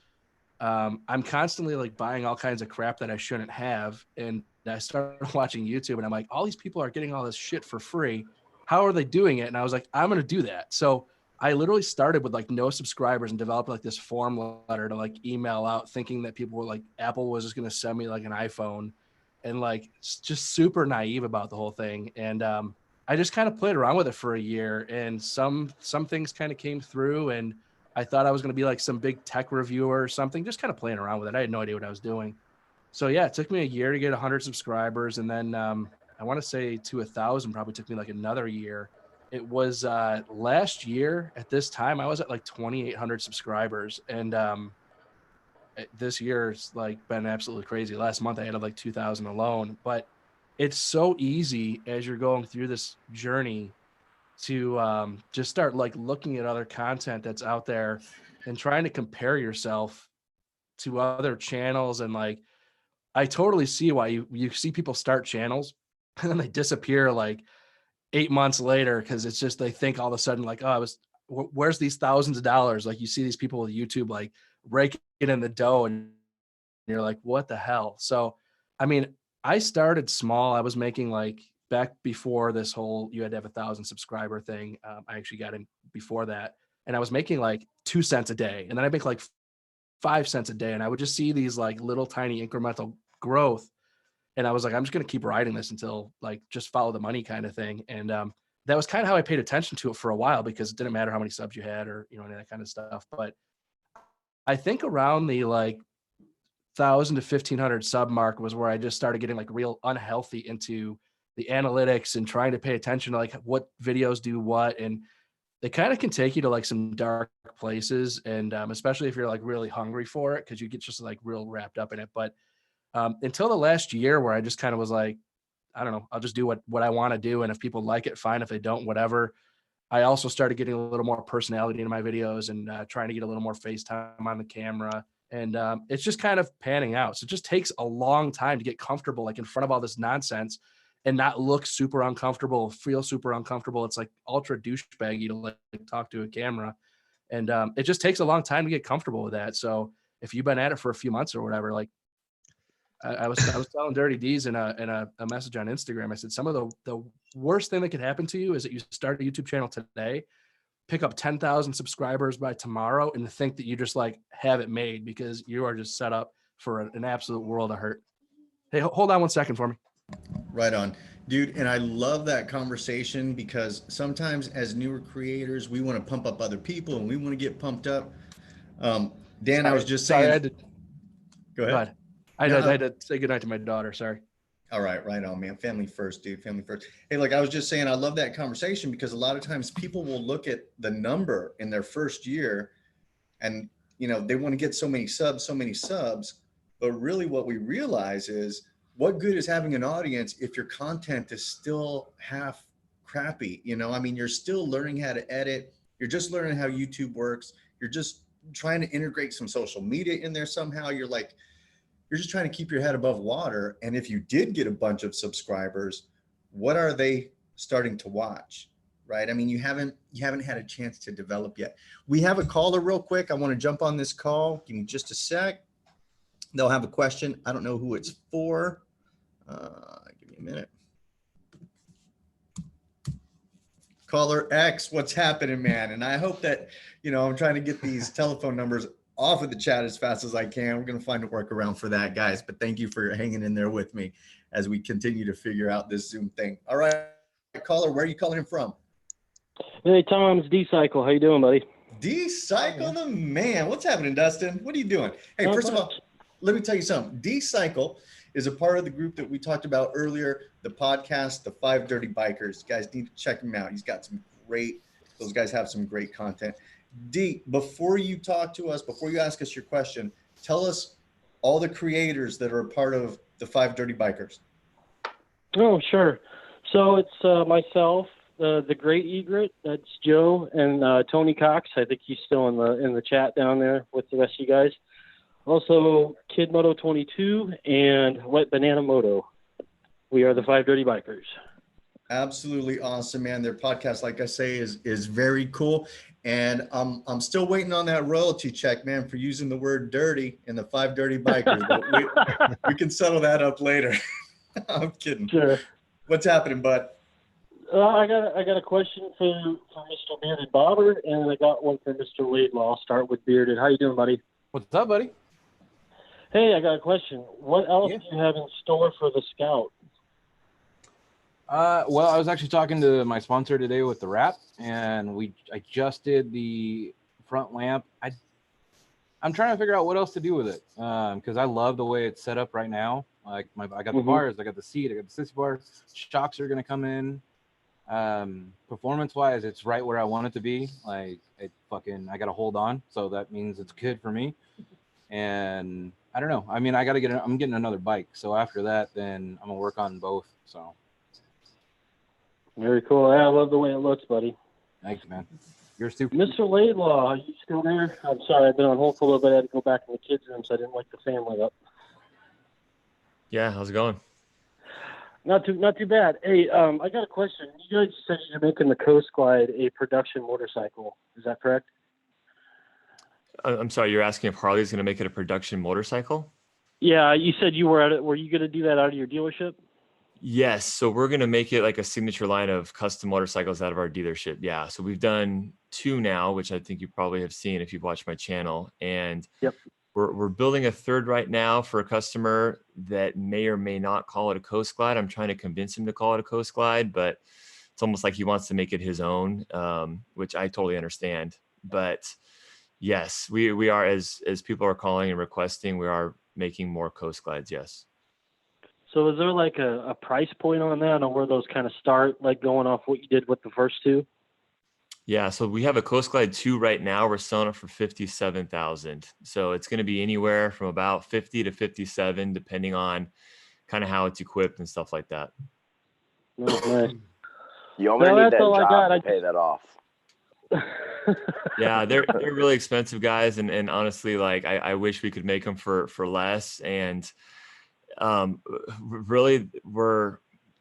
S6: I'm constantly like buying all kinds of crap that I shouldn't have, and I started watching YouTube, and I'm like, all these people are getting all this shit for free. How are they doing it? And I was like, I'm going to do that. So I literally started with like no subscribers and developed like this form letter to like email out, thinking that people were like, Apple was just going to send me like an iPhone, and like just super naive about the whole thing. And I just kind of played around with it for a year, and some things kind of came through, and I thought I was going to be like some big tech reviewer or something, just kind of playing around with it. I had no idea what I was doing. So yeah, it took me a year to get 100 subscribers, and then I want to say to 1,000 probably took me like another year. It was last year at this time I was at like 2,800 subscribers, and this year's like been absolutely crazy. Last month I had like 2,000 alone, but it's so easy as you're going through this journey to just start like looking at other content that's out there and trying to compare yourself to other channels. And like, I totally see why you see people start channels and then they disappear like 8 months later, because it's just they think all of a sudden like, oh, where's these thousands of dollars? Like you see these people with YouTube like raking in the dough, and you're like, what the hell? So I mean, I started small. I was making like, back before this whole you had to have 1,000 subscriber thing, I actually got in before that, and I was making like 2 cents a day, and then I make like 5 cents a day, and I would just see these like little tiny incremental growth. And I was like, I'm just going to keep riding this until like just follow the money kind of thing. And that was kind of how I paid attention to it for a while, because it didn't matter how many subs you had or, you know, any of that kind of stuff. But I think around the like 1,000 to 1,500 sub mark was where I just started getting like real unhealthy into the analytics and trying to pay attention to like what videos do what. And they kind of can take you to like some dark places. And especially if you're like really hungry for it, because you get just like real wrapped up in it. But until the last year where I just kind of was like, I don't know, I'll just do what I want to do. And if people like it, fine. If they don't, whatever. I also started getting a little more personality into my videos and trying to get a little more face time on the camera. And it's just kind of panning out. So it just takes a long time to get comfortable, like in front of all this nonsense, and not look super uncomfortable, feel super uncomfortable. It's like ultra douchebaggy to like talk to a camera. And it just takes a long time to get comfortable with that. So if you've been at it for a few months or whatever, like I was telling Dirty Deez in a message on Instagram, I said, some of the worst thing that could happen to you is that you start a YouTube channel today, pick up 10,000 subscribers by tomorrow, and think that you just like have it made, because you are just set up for an absolute world of hurt. Hey, hold on 1 second for me.
S1: Right on, dude. And I love that conversation, because sometimes as newer creators, we want to pump up other people and we want to get pumped up. Dan, I was just saying. Go ahead.
S6: I had to say goodnight to my daughter. Sorry.
S1: All right. Right on, man. Family first, dude. Family first. Hey, look, I was just saying, I love that conversation, because a lot of times people will look at the number in their first year and, you know, they want to get so many subs. But really what we realize is, what good is having an audience if your content is still half crappy? You know, I mean, you're still learning how to edit. You're just learning how YouTube works. You're just trying to integrate some social media in there somehow. You're just trying to keep your head above water. And if you did get a bunch of subscribers, what are they starting to watch? Right? I mean, you haven't had a chance to develop yet. We have a caller real quick. I want to jump on this call. Give me just a sec. They'll have a question. I don't know who it's for. Give me a minute. Caller X, what's happening, man? And I hope that, you know, I'm trying to get these telephone numbers off of the chat as fast as I can. We're going to find a workaround for that, guys. But thank you for hanging in there with me as we continue to figure out this Zoom thing. All right, caller, where are you calling in from?
S11: Hey, Tom, it's D-Cycle. How you doing, buddy?
S1: D-Cycle the man. What's happening, Dustin? What are you doing? Hey, first of all, let me tell you something. D-Cycle is a part of the group that we talked about earlier, the podcast, the 5 Dirty Bikers. You guys need to check him out. He's got some great Those guys have some great content. D, before you talk to us, before you ask us your question, tell us all the creators that are a part of the 5 Dirty Bikers.
S11: Oh, sure. So it's myself, the Great Egret, that's Joe, and Tony Cox. I think he's still in the chat down there with the rest of you guys. Also, Kid Moto 22 and Wet Banana Moto. We are the 5 Dirty Bikers.
S1: Absolutely awesome, man. Their podcast, like I say, is very cool. And I'm still waiting on that royalty check, man, for using the word dirty in the 5 Dirty Bikers. But we can settle that up later. I'm kidding.
S11: Sure.
S1: What's happening, bud?
S11: I got a question for Mr. Bearded Bobber, and I got one for Mr. Laidlaw. I'll start with Bearded. How you doing, buddy?
S4: What's up, buddy?
S11: Hey, I got a question. What else do you have in store for the Scout?
S4: Well, I was actually talking to my sponsor today with the wrap, and I just did the front lamp. I'm trying to figure out what else to do with it, because I love the way it's set up right now. Like I got the bars, I got the seat, I got the sissy bar. Shocks are gonna come in. Performance wise, it's right where I want it to be. Like I gotta hold on, so that means it's good for me. And I don't know. I mean, I'm getting another bike, so after that, then I'm gonna work on both. So.
S11: Very cool. Yeah, I love the way it looks, buddy.
S4: Thanks, man. You're stupid.
S11: Mr. Laidlaw, are you still there? I'm sorry, I've been on hold for a little bit. I had to go back in the kids' room, so I didn't wake the family up.
S2: Yeah, how's it going?
S11: Not too bad. Hey, I got a question. You guys said you're making the Coast Glide a production motorcycle. Is that correct?
S2: I'm sorry, you're asking if Harley's going to make it a production motorcycle?
S11: Yeah, you said you were were you going to do that out of your dealership?
S2: Yes. So we're going to make it like a signature line of custom motorcycles out of our dealership. Yeah. So we've done 2 now, which I think you probably have seen if you've watched my channel. And
S11: yep.
S2: We're building a 3rd right now for a customer that may or may not call it a Coast Glide. I'm trying to convince him to call it a Coast Glide, but it's almost like he wants to make it his own, which I totally understand. But yes, we are, as people are calling and requesting, we are making more Coast Glides. Yes.
S11: So is there like a price point on that, on where those kind of start, like going off what you did with the first 2?
S2: Yeah, so we have a Coast Glide 2 right now. We're selling it for $57,000. So it's going to be anywhere from about 50 to 57, depending on kind of how it's equipped and stuff like that.
S11: Nice.
S7: You only need that job to pay that off.
S2: Yeah, they're really expensive, guys, and honestly, like I wish we could make them for less. And really,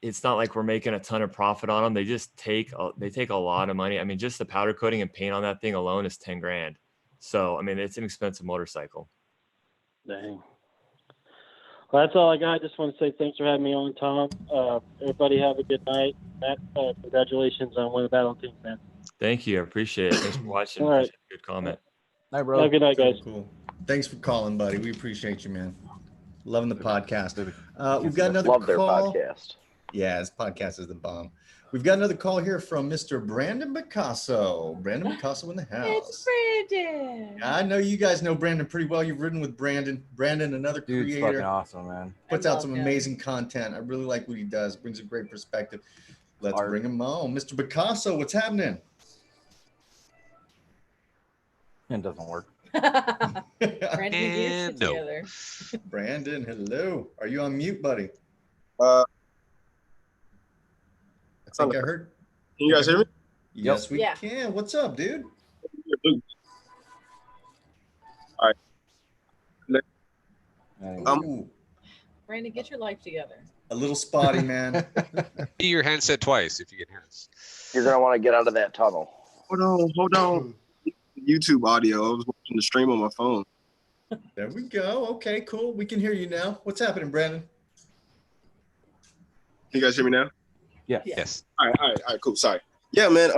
S2: it's not like we're making a ton of profit on them. They just take a lot of money. I mean, just the powder coating and paint on that thing alone is 10 grand. So, I mean, it's an expensive motorcycle.
S11: Dang. Well, that's all I got. I just want to say thanks for having me on, Tom. Everybody have a good night. Matt, congratulations on winning the battle team, man.
S2: Thank you. I appreciate it. Thanks for watching.
S11: All right.
S2: Good comment.
S4: Night, bro.
S11: Have a good night, guys.
S1: Cool. Thanks for calling, buddy. We appreciate you, man. Loving the podcast. We've got another call.
S7: Love their podcast.
S1: Yeah, his podcast is the bomb. We've got another call here from Mr. Brandon Picasso. Brandon Picasso in the house.
S5: It's Brandon.
S1: I know you guys know Brandon pretty well. You've ridden with Brandon. Brandon, another
S4: Dude's
S1: creator.
S4: fucking awesome, man.
S1: Puts
S5: I
S1: out
S5: love
S1: some
S5: him.
S1: amazing content. I really like what he does. Brings a great perspective. Let's
S4: Art.
S1: bring him on. Mr. Picasso, what's happening?
S4: It doesn't work.
S5: Brandon and
S3: And
S5: Deez
S3: no.
S5: together.
S1: Brandon, hello. Are you on mute, buddy?
S12: Uh,
S1: I think I heard.
S12: Can you guys hear me?
S1: Yes, we
S5: Yeah.
S1: can. What's up, dude?
S12: All right.
S1: Ooh,
S5: Brandon, get your life together.
S1: a little spotty, man.
S3: Be your handset twice if you can hear us.
S7: You're gonna want to get out of that tunnel.
S12: Hold on. YouTube audio. I was watching the stream on my phone.
S1: There we go. Okay, cool. We can hear you now. What's happening, Brandon?
S12: Can you guys hear me now?
S4: Yeah.
S3: Yes.
S12: All right, cool. Sorry. Yeah, man.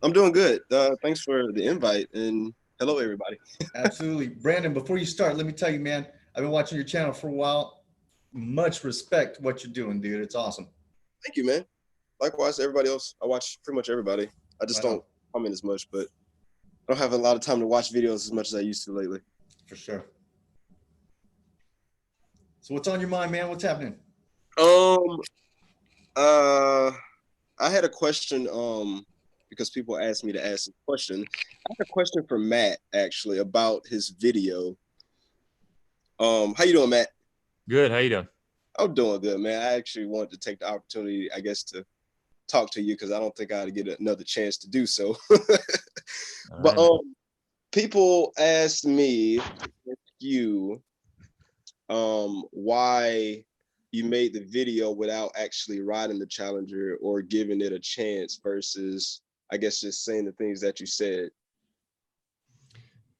S12: I'm doing good. Thanks for the invite and hello, everybody.
S1: Absolutely. Brandon, before you start, let me tell you, man, I've been watching your channel for a while. Much respect what you're doing, dude. It's awesome.
S12: Thank you, man. Likewise, everybody else. I watch pretty much everybody. I just
S1: Right
S12: don't comment as much, but I don't have a lot of time to watch videos as much as I used to lately.
S1: For sure. So what's on your mind, man? What's happening?
S12: I had a question. because people asked me to ask a question. I have a question for Matt actually about his video. How you doing, Matt?
S2: Good. How you doing?
S12: I'm doing good, man. I actually wanted to take the opportunity, I guess, to talk to you because I don't think I'd get another chance to do so. But people asked me why you made the video without actually riding the Challenger or giving it a chance versus, I guess, just saying the things that you said.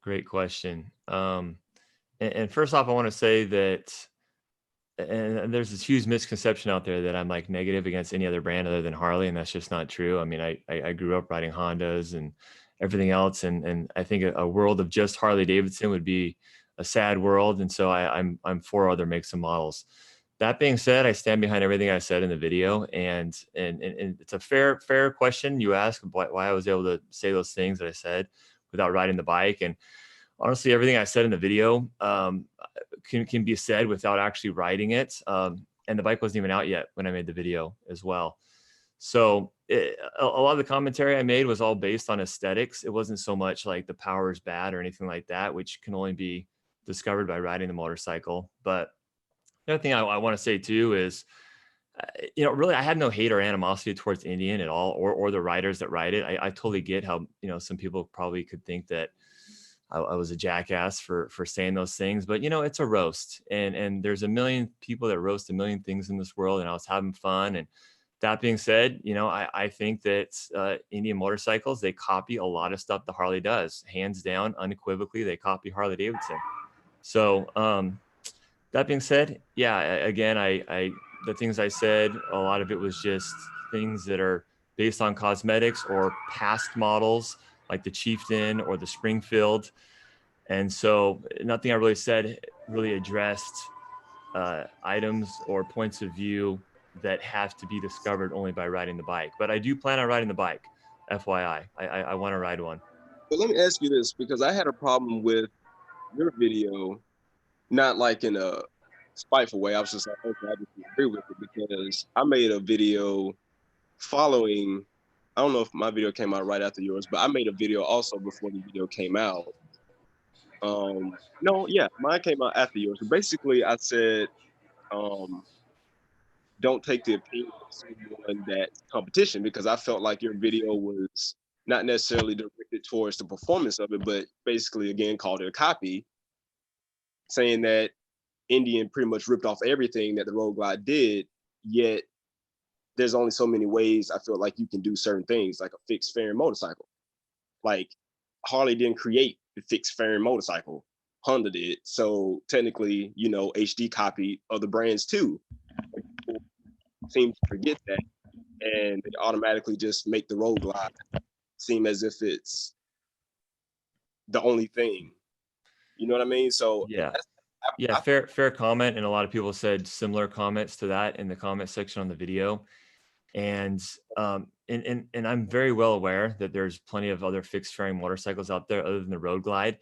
S2: Great question. And first off, I want to say that, and there's this huge misconception out there that I'm like negative against any other brand other than Harley, and that's just not true. I mean, I grew up riding Hondas and everything else, and I think a world of just Harley Davidson would be a sad world, and so I'm for other makes and models. That being said, I stand behind everything I said in the video, and it's a fair question you ask why I was able to say those things that I said without riding the bike. And honestly, everything I said in the video can be said without actually riding it. And the bike wasn't even out yet when I made the video as well. So a lot of the commentary I made was all based on aesthetics. It wasn't so much like the power is bad or anything like that, which can only be discovered by riding the motorcycle. But the other thing I want to say too is, really, I had no hate or animosity towards Indian at all, or the riders that ride it. I totally get how, some people probably could think that I was a jackass for saying those things, but it's a roast, and there's a million people that roast a million things in this world, and I was having fun. And that being said, I think that Indian motorcycles, they copy a lot of stuff that Harley does, hands down, unequivocally, they copy Harley Davidson. So that being said, yeah, again, the things I said, a lot of it was just things that are based on cosmetics or past models like the Chieftain or the Springfield. And so nothing I really said really addressed items or points of view that have to be discovered only by riding the bike. But I do plan on riding the bike, FYI. I want to ride one.
S12: But let me ask you this, because I had a problem with your video, not like in a spiteful way. I was just like, okay, I just agree with it, because I made a video following, I don't know if my video came out right after yours, but I made a video also before the video came out. No, yeah, mine came out after yours. So basically, I said, don't take the opinion of someone that's competition, because I felt like your video was not necessarily directed towards the performance of it, but basically, again, called it a copy, saying that Indian pretty much ripped off everything that the Road Glide did, yet there's only so many ways I feel like you can do certain things, like a fixed fairing motorcycle. Like Harley didn't create the fixed fairing motorcycle, Honda did. So technically, HD copied other brands too. People seem to forget that, and they automatically just make the Road Glide seem as if it's the only thing. You know what I mean? So
S2: yeah, fair comment. And a lot of people said similar comments to that in the comment section on the video. And I'm very well aware that there's plenty of other fixed fairing motorcycles out there other than the Road Glide.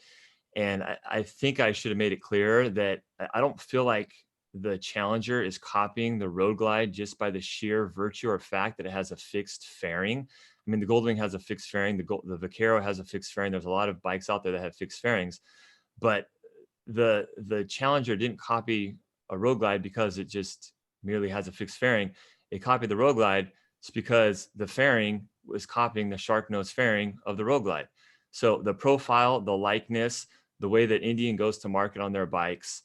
S2: And I think I should have made it clear that I don't feel like the Challenger is copying the Road Glide just by the sheer virtue or fact that it has a fixed fairing. I mean, the Goldwing has a fixed fairing. The Vaquero has a fixed fairing. There's a lot of bikes out there that have fixed fairings, but the Challenger didn't copy a Road Glide because it just merely has a fixed fairing. It copied the Road Glide because the fairing was copying the shark nose fairing of the Road Glide. So the profile, the likeness, the way that Indian goes to market on their bikes,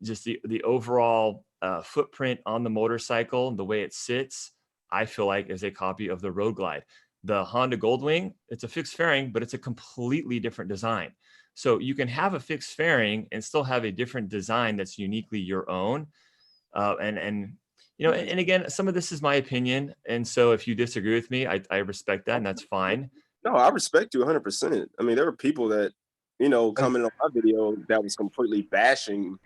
S2: just the overall footprint on the motorcycle, the way it sits, I feel like is a copy of the Road Glide. The Honda Goldwing, it's a fixed fairing, but it's a completely different design. So you can have a fixed fairing and still have a different design that's uniquely your own. And again, some of this is my opinion. And so if you disagree with me, I respect that, and that's fine.
S12: No, I respect you 100%. I mean, there were people that, commented on my video that was completely bashing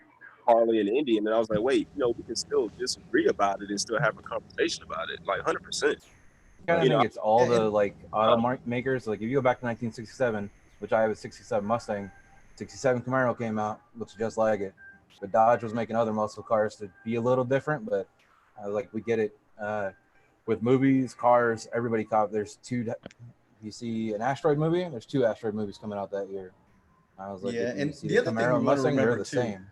S12: Harley and Indian. And I was like, wait, we can still disagree about it and still have a conversation about it. Like 100%.
S4: I think it's all the auto makers. Like if you go back to 1967, which I have a 67 Mustang, 67 Camaro came out, looks just like it. But Dodge was making other muscle cars to be a little different, but we get it. With movies, cars, everybody there's two you see an asteroid movie. There's 2 asteroid movies coming out that year. I was like,
S1: Yeah,
S4: if you
S1: and
S4: see
S1: the other thing we
S4: Camaro
S1: want to
S4: Mustang, they're
S1: remember
S4: the
S1: too,
S4: same.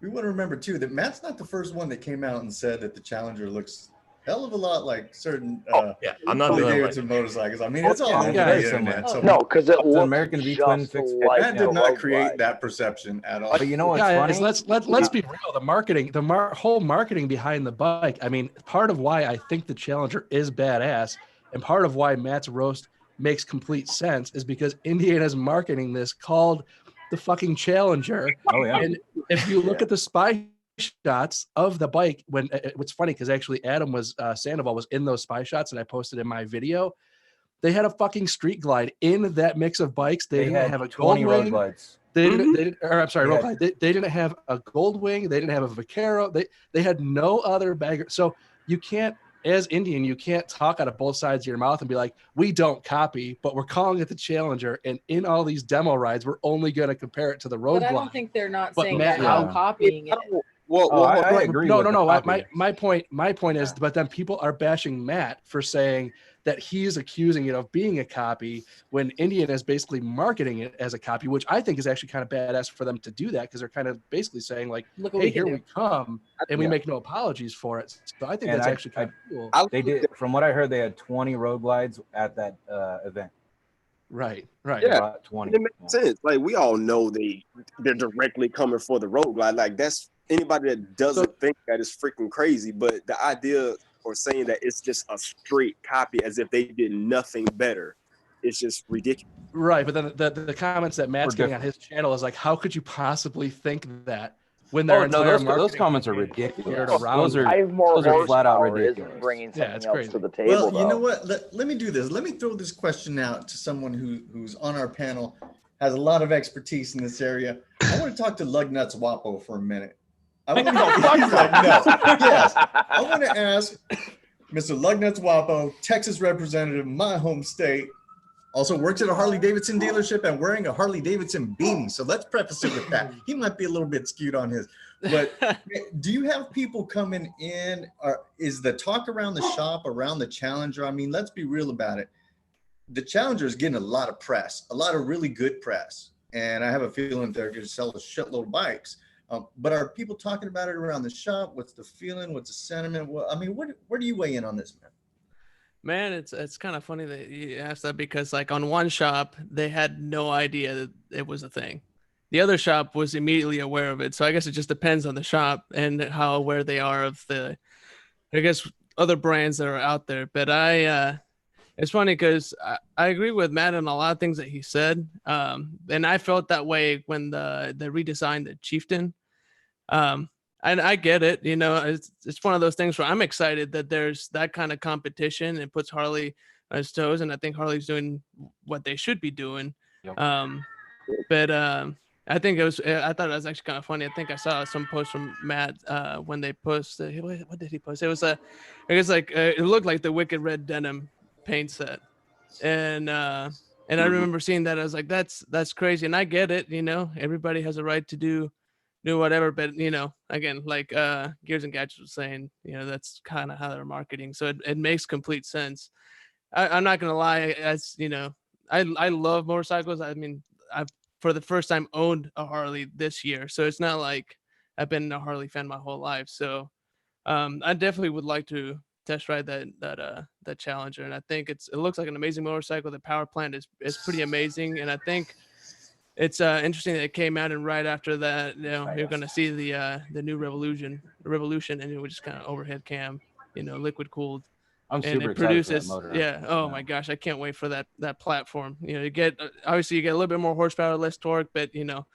S1: we want to remember too that Matt's not the first one that came out and said that the Challenger looks hell of a lot like certain
S2: Yeah, I'm not
S1: Harley
S2: the only one.
S1: Davidson motorcycles. I mean, it's all
S4: Yeah,
S1: over
S4: it's
S1: the
S4: very
S1: internet.
S4: similar.
S1: So
S7: No, because it
S4: It's an
S7: looks
S4: American
S7: just
S4: V-twin fixed.
S7: like
S1: Matt
S7: the
S1: did not
S7: Road
S1: create
S7: Glide.
S1: that perception at all.
S4: But you know what's
S6: Guys,
S4: funny?
S6: let's be real. The marketing, whole marketing behind the bike. I mean, part of why I think the Challenger is badass, and part of why Matt's roast makes complete sense is because Indiana's marketing this called the fucking Challenger.
S4: Oh yeah.
S6: And if you look at the spy shots of the bike, when what's funny because actually Adam Sandoval was in those spy shots, and I posted in my video. They had a fucking street glide in that mix of bikes. They didn't
S4: had
S6: have a
S4: 20
S6: gold
S4: road
S6: wing.
S4: glides.
S6: They didn't, or I'm sorry,
S4: They
S6: road
S4: had-
S6: glide. They didn't have a gold wing. They didn't have a Vaquero. They had no other bagger. So you can't, as Indian, you can't talk out of both sides of your mouth and be like, we don't copy, but we're calling it the Challenger. And in all these demo rides, we're only going to compare it to the road
S5: But I
S6: glide.
S5: don't think they're not
S6: But
S5: saying
S6: Matt,
S5: they're not copying it.
S12: Well,
S4: Oh, I agree.
S6: No,
S4: with
S6: no,
S4: the
S6: no.
S4: copy.
S6: My point is, but then people are bashing Matt for saying that he's accusing it of being a copy when Indian is basically marketing it as a copy, which I think is actually kind of badass for them to do that because they're kind of basically saying like,
S5: Look what
S6: hey,
S5: we can
S6: here
S5: do.
S6: we come, and we
S4: Yeah.
S6: make no apologies for it. So I think
S4: And
S6: that's actually kind of cool.
S4: They did, from what I heard, they had 20 road glides at that event.
S6: Right.
S4: They
S12: Yeah.
S4: brought 20.
S12: It makes sense. Like we all know they're directly coming for the road glide. Like that's anybody that doesn't think that is freaking crazy. But the idea or saying that it's just a straight copy as if they did nothing better, it's just ridiculous.
S6: Right, but then the comments that Matt's getting on his channel is like, how could you possibly think that when their
S4: Oh, no,
S6: entire
S4: those
S6: marketing
S4: comments are
S6: campaign is
S4: ridiculous.
S6: geared
S4: Those
S6: around
S4: are-
S6: it?
S7: I have more
S4: those are flat out
S7: horsepower
S4: ridiculous.
S7: isn't bringing
S6: Yeah,
S7: something
S6: it's
S7: else
S6: crazy.
S7: to the table.
S1: Well, you know
S7: though.
S1: what? Let me do this. Let me throw this question out to someone who's on our panel, has a lot of expertise in this area. I want to talk to Lugnuts Wapo for a minute. I want to, he's like, no. Yes. I want to ask Mr. Lugnuts Wapo, Texas representative, my home state, also works at a Harley Davidson dealership and wearing a Harley Davidson beanie. So let's preface it with that. He might be a little bit skewed on his. But do you have people coming in? Or is the talk around the shop, around the Challenger? I mean, let's be real about it. The Challenger is getting a lot of press, a lot of really good press. And I have a feeling they're going to sell a shitload of bikes. But are people talking about it around the shop? What's the feeling? What's the sentiment? Well, I mean, where do you weigh in on this, man?
S13: Man, it's kind of funny that you asked that because like on one shop, they had no idea that it was a thing. The other shop was immediately aware of it. So I guess it just depends on the shop and how aware they are of the, I guess, other brands that are out there. But it's funny because I agree with Matt on a lot of things that he said. And I felt that way when they redesigned the Chieftain. And I get it, you know, it's one of those things where I'm excited that there's that kind of competition. It puts Harley on his toes, and I think Harley's doing what they should be doing.
S4: Yep.
S13: But I think I thought it was actually kind of funny. I think I saw some post from Matt when they posted. What did he post? It was I guess like it looked like the Wicked Red Denim paint set, and I remember seeing that. I was like, that's crazy, and I get it. You know, everybody has a right to do whatever, but you know, again, like Gears and Gadgets was saying, you know, that's kind of how they're marketing, so it makes complete sense. I'm not gonna lie, as you know, I love motorcycles. I mean, I've for the first time owned a Harley this year, so it's not like I've been a Harley fan my whole life. So I definitely would like to test ride that Challenger, and I think it looks like an amazing motorcycle. The power plant is pretty amazing, and I think it's interesting that it came out, and right after that, you know, you're gonna see the new Revolution, and it was just kind of overhead cam, you know, liquid cooled.
S4: I'm
S13: And
S4: super
S13: it
S4: excited
S13: produces,
S4: for that motor.
S13: yeah. Oh my gosh, I can't wait for that platform. You know, you get obviously you get a little bit more horsepower, less torque, but you know,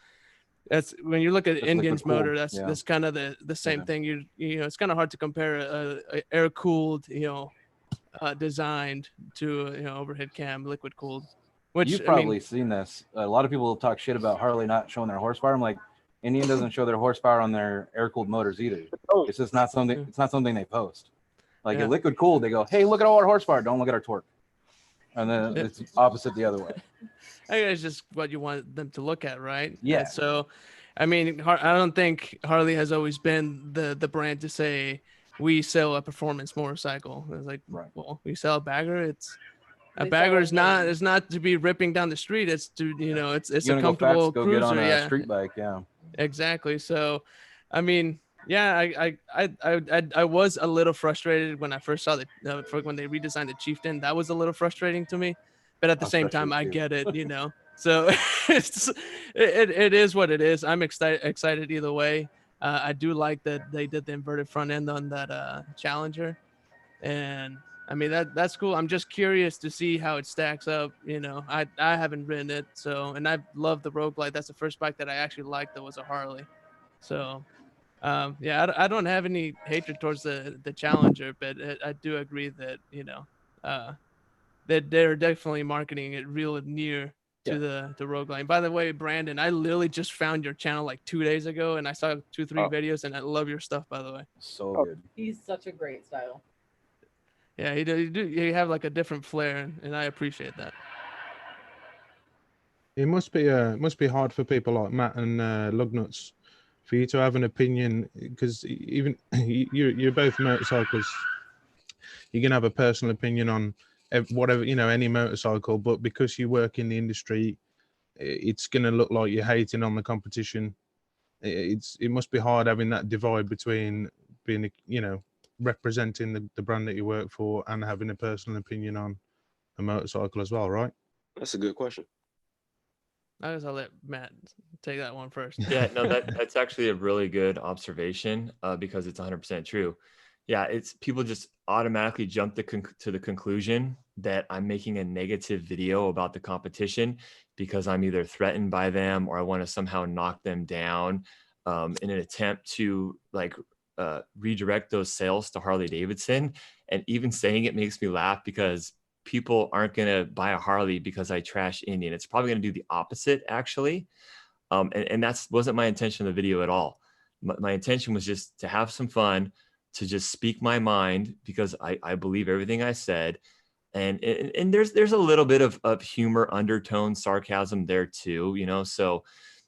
S13: that's when you look at
S4: That's
S13: Indian's
S4: liquid-cooled,
S13: motor, that's
S4: yeah.
S13: kind of the same
S4: Yeah.
S13: thing. You know, it's kind of hard to compare a air cooled, you know, designed to you know overhead cam, liquid cooled. Which
S4: You've
S13: I
S4: probably
S13: mean,
S4: seen this. A lot of people talk shit about Harley not showing their horsepower. I'm like, Indian doesn't show their horsepower on their air-cooled motors either. It's just not something. It's not something they post. Like
S13: Yeah.
S4: in liquid cooled, they go, "Hey, look at all our horsepower. Don't look at our torque." And then it's opposite the other way.
S13: I guess it's just what you want them to look at, right?
S4: Yeah.
S13: And so, I mean, I don't think Harley has always been the brand to say we sell a performance motorcycle. It's like,
S4: Right.
S13: well, we sell a bagger. A
S5: They
S13: bagger
S5: sell
S13: is not to be ripping down the street. It's to, you know, it's
S4: You're
S13: a
S4: gonna go fast,
S13: comfortable
S4: go
S13: cruiser.
S4: get on a
S13: Yeah,
S4: street bike. Yeah.
S13: exactly. So, I mean, yeah, I was a little frustrated when I first saw when they redesigned the Chieftain. That was a little frustrating to me, but at the
S4: I'm
S13: same time, I
S4: frustrated too.
S13: get it, you know. So it is what it is. I'm excited either way. I do like that they did the inverted front end on that Challenger, and I mean that's cool. I'm just curious to see how it stacks up. You know, I haven't ridden it, so, and I love the Roguelite. That's the first bike that I actually liked that was a Harley. So yeah, I don't have any hatred towards the Challenger, but I do agree that, you know, that they're definitely marketing it real near to the Roguelite. By the way, Brandon, I literally just found your channel like 2 days ago, and I saw 2-3 videos, and I love your stuff, by the way.
S4: So good.
S5: He's such a great style.
S13: Yeah, you have like a different flair, and I appreciate that.
S10: It must be hard for people like Matt and Lugnuts for you to have an opinion, because even you're both motorcyclists. You can have a personal opinion on whatever, you know, any motorcycle, but because you work in the industry, it's going to look like you're hating on the competition. It must be hard having that divide between being, you know, representing the brand that you work for and having a personal opinion on a motorcycle as well, right?
S12: That's a good question.
S13: I guess I'll let Matt take that one first.
S2: Yeah, no, that's actually a really good observation, because it's 100% true. Yeah, it's people just automatically jump to the conclusion that I'm making a negative video about the competition because I'm either threatened by them or I want to somehow knock them down, in an attempt to like redirect those sales to Harley Davidson. And even saying it makes me laugh because people aren't going to buy a Harley because I trash Indian. It's probably going to do the opposite, actually. And that's wasn't my intention in the video at all. My intention was just to have some fun, to just speak my mind, because I believe everything I said. And there's a little bit of humor, undertone, sarcasm there too, you know? So,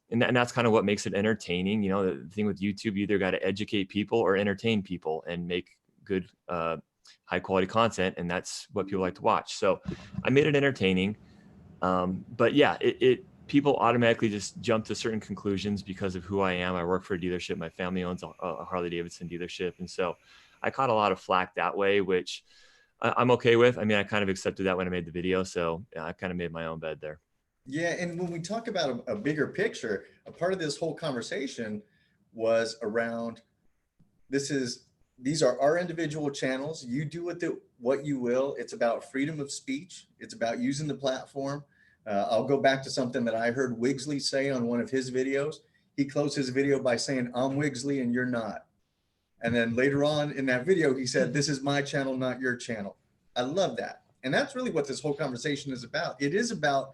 S2: and that's kind of what makes it entertaining. You know, the thing with YouTube, you either got to educate people or entertain people and make good, high quality content. And that's what people like to watch. So I made it entertaining. But yeah, people automatically just jump to certain conclusions because of who I am. I work for a dealership. My family owns a Harley Davidson dealership. And so I caught a lot of flack that way, which I'm okay with. I mean, I kind of accepted that when I made the video. So yeah, I kind of made my own bed there.
S1: Yeah, and when we talk about a bigger picture, a part of this whole conversation was around these are our individual channels. You do with it what you will. It's about freedom of speech. It's about using the platform. I'll go back to something that I heard Wigsley say on one of his videos. He closed his video by saying, "I'm Wigsley and you're not." And then later on in that video, he said, "This is my channel, not your channel." I love that. And that's really what this whole conversation is about. It is about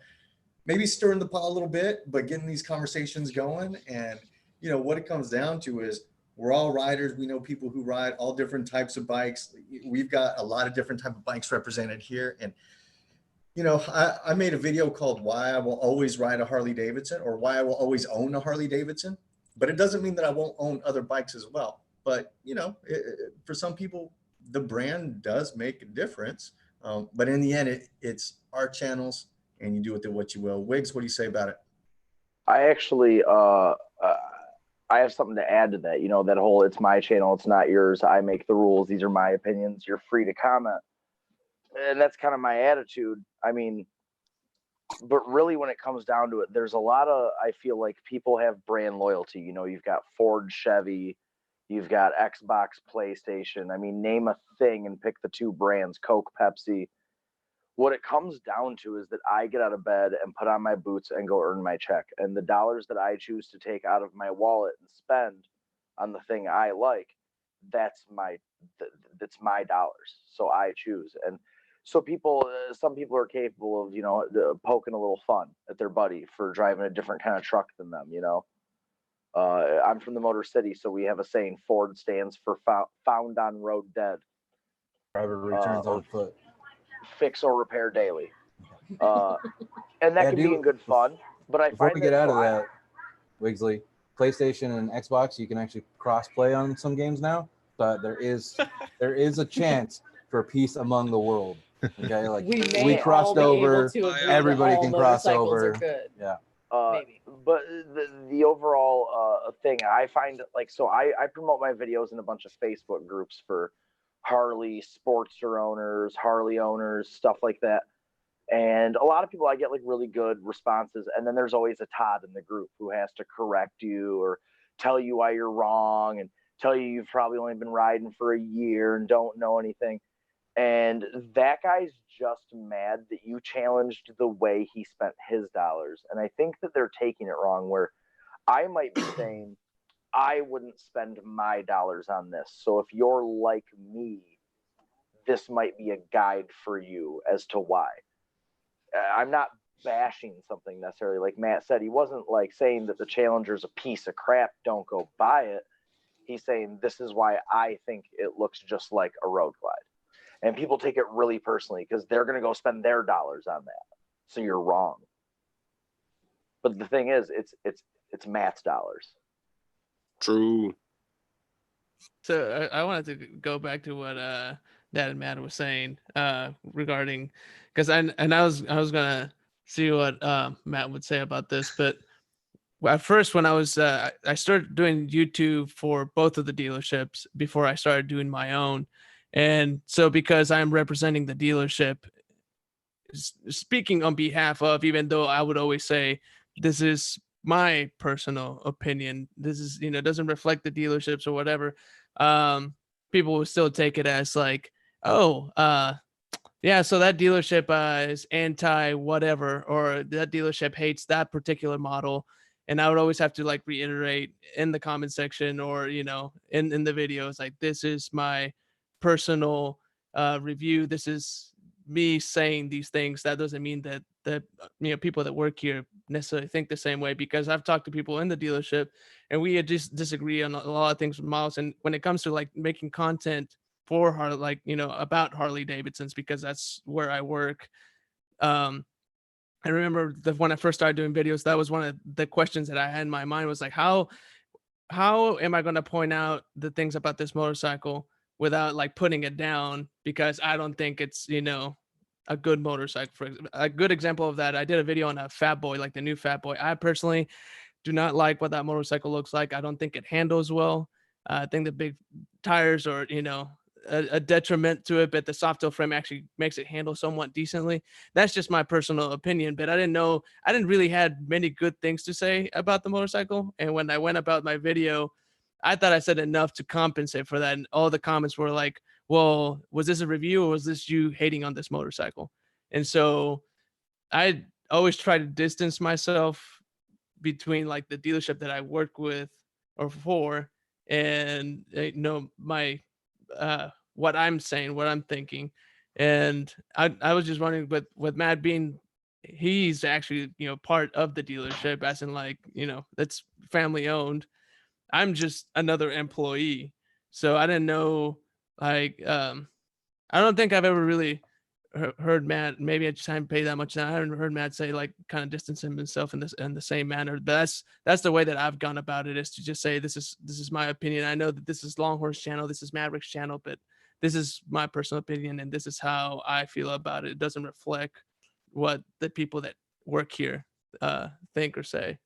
S1: maybe stirring the pot a little bit, but getting these conversations going. And, you know, what it comes down to is we're all riders. We know people who ride all different types of bikes. We've got a lot of different type of bikes represented here. And, you know, I made a video called "Why I Will Always Ride a Harley Davidson," or "Why I Will Always Own a Harley Davidson." But it doesn't mean that I won't own other bikes as well. But, you know, for some people, the brand does make a difference. But in the end, it's our channels, and you do with it what you will. Wiggs, what do you say about it?
S7: I actually, I have something to add to that. You know, that whole "it's my channel, it's not yours. I make the rules. These are my opinions. You're free to comment." And that's kind of my attitude. I mean, but really when it comes down to it, there's a lot of, I feel like people have brand loyalty. You know, you've got Ford, Chevy, you've got Xbox, PlayStation. I mean, name a thing and pick the two brands, Coke, Pepsi. What it comes down to is that I get out of bed and put on my boots and go earn my check. And the dollars that I choose to take out of my wallet and spend on the thing I like, that's my dollars. So I choose. And so some people are capable of, you know, poking a little fun at their buddy for driving a different kind of truck than them, you know. I'm from the Motor City, so we have a saying, Ford stands for found on road dead.
S4: Driver returns on foot.
S7: Fix or repair daily. And that can be in good fun. But I
S4: Before
S7: find
S4: we get out of that, Wigsley, PlayStation and Xbox, you can actually cross play on some games now. But there is a chance for peace among the world. Okay, like
S5: We may
S4: we
S5: all
S4: crossed
S5: be able
S4: over.
S5: to agree that
S4: Everybody
S5: all
S4: can cross
S5: motorcycles
S4: over.
S5: are good.
S4: Yeah.
S5: Maybe.
S7: But the overall thing I find, like, so I promote my videos in a bunch of Facebook groups for Harley Sportster owners, Harley owners, stuff like that. And a lot of people, I get like really good responses. And then there's always a Todd in the group who has to correct you or tell you why you're wrong and tell you you've probably only been riding for a year and don't know anything. And that guy's just mad that you challenged the way he spent his dollars. And I think that they're taking it wrong, where I might be saying, I wouldn't spend my dollars on this. So if you're like me, this might be a guide for you as to why. I'm not bashing something necessarily. Like Matt said, he wasn't like saying that the Challenger's a piece of crap, don't go buy it. He's saying, this is why I think it looks just like a road glide. And people take it really personally because they're going to go spend their dollars on that. So you're wrong. But the thing is, it's Matt's dollars.
S12: True.
S13: So I wanted to go back to what Dad and Matt was saying regarding, because I was gonna see what Matt would say about this, but at first when I started doing YouTube for both of the dealerships before I started doing my own, and so because I'm representing the dealership, speaking on behalf of, even though I would always say this is my personal opinion, this is, doesn't reflect the dealerships or whatever, people will still take it as like, oh, yeah, so that dealership is anti whatever, or that dealership hates that particular model. And I would always have to like reiterate in the comment section or, in the videos, like, this is my personal review. This is me saying these things. That doesn't mean that people that work here necessarily think the same way, because I've talked to people in the dealership and we just disagree on a lot of things with models. And when it comes to like making content for Harley, like, about Harley Davidsons, because that's where I work. I remember that when I first started doing videos, that was one of the questions that I had in my mind, was like, how am I going to point out the things about this motorcycle without like putting it down, because I don't think it's, a good motorcycle. For a good example of that, I did a video on a Fat Boy, like the new Fat Boy. I personally do not like what that motorcycle looks like. I don't think it handles well. I think the big tires are, a detriment to it, but the soft tail frame actually makes it handle somewhat decently. That's just my personal opinion, but I didn't really had many good things to say about the motorcycle. And when I went about my video, I thought I said enough to compensate for that. And all the comments were like, well, was this a review or was this you hating on this motorcycle? And so I always try to distance myself between like the dealership that I work with or for, and my what I'm saying, what I'm thinking. And I was just wondering, but with Matt being, he's actually, part of the dealership, as in like, that's family owned. I'm just another employee. So I didn't know, like, I don't think I've ever really heard Matt, maybe I just haven't paid that much now. I haven't heard Matt say like kind of distance himself in the same manner. But that's the way that I've gone about it, is to just say, this is my opinion. I know that this is Longhorn's channel, this is Maverick's channel, but this is my personal opinion and this is how I feel about it. It doesn't reflect what the people that work here think or say.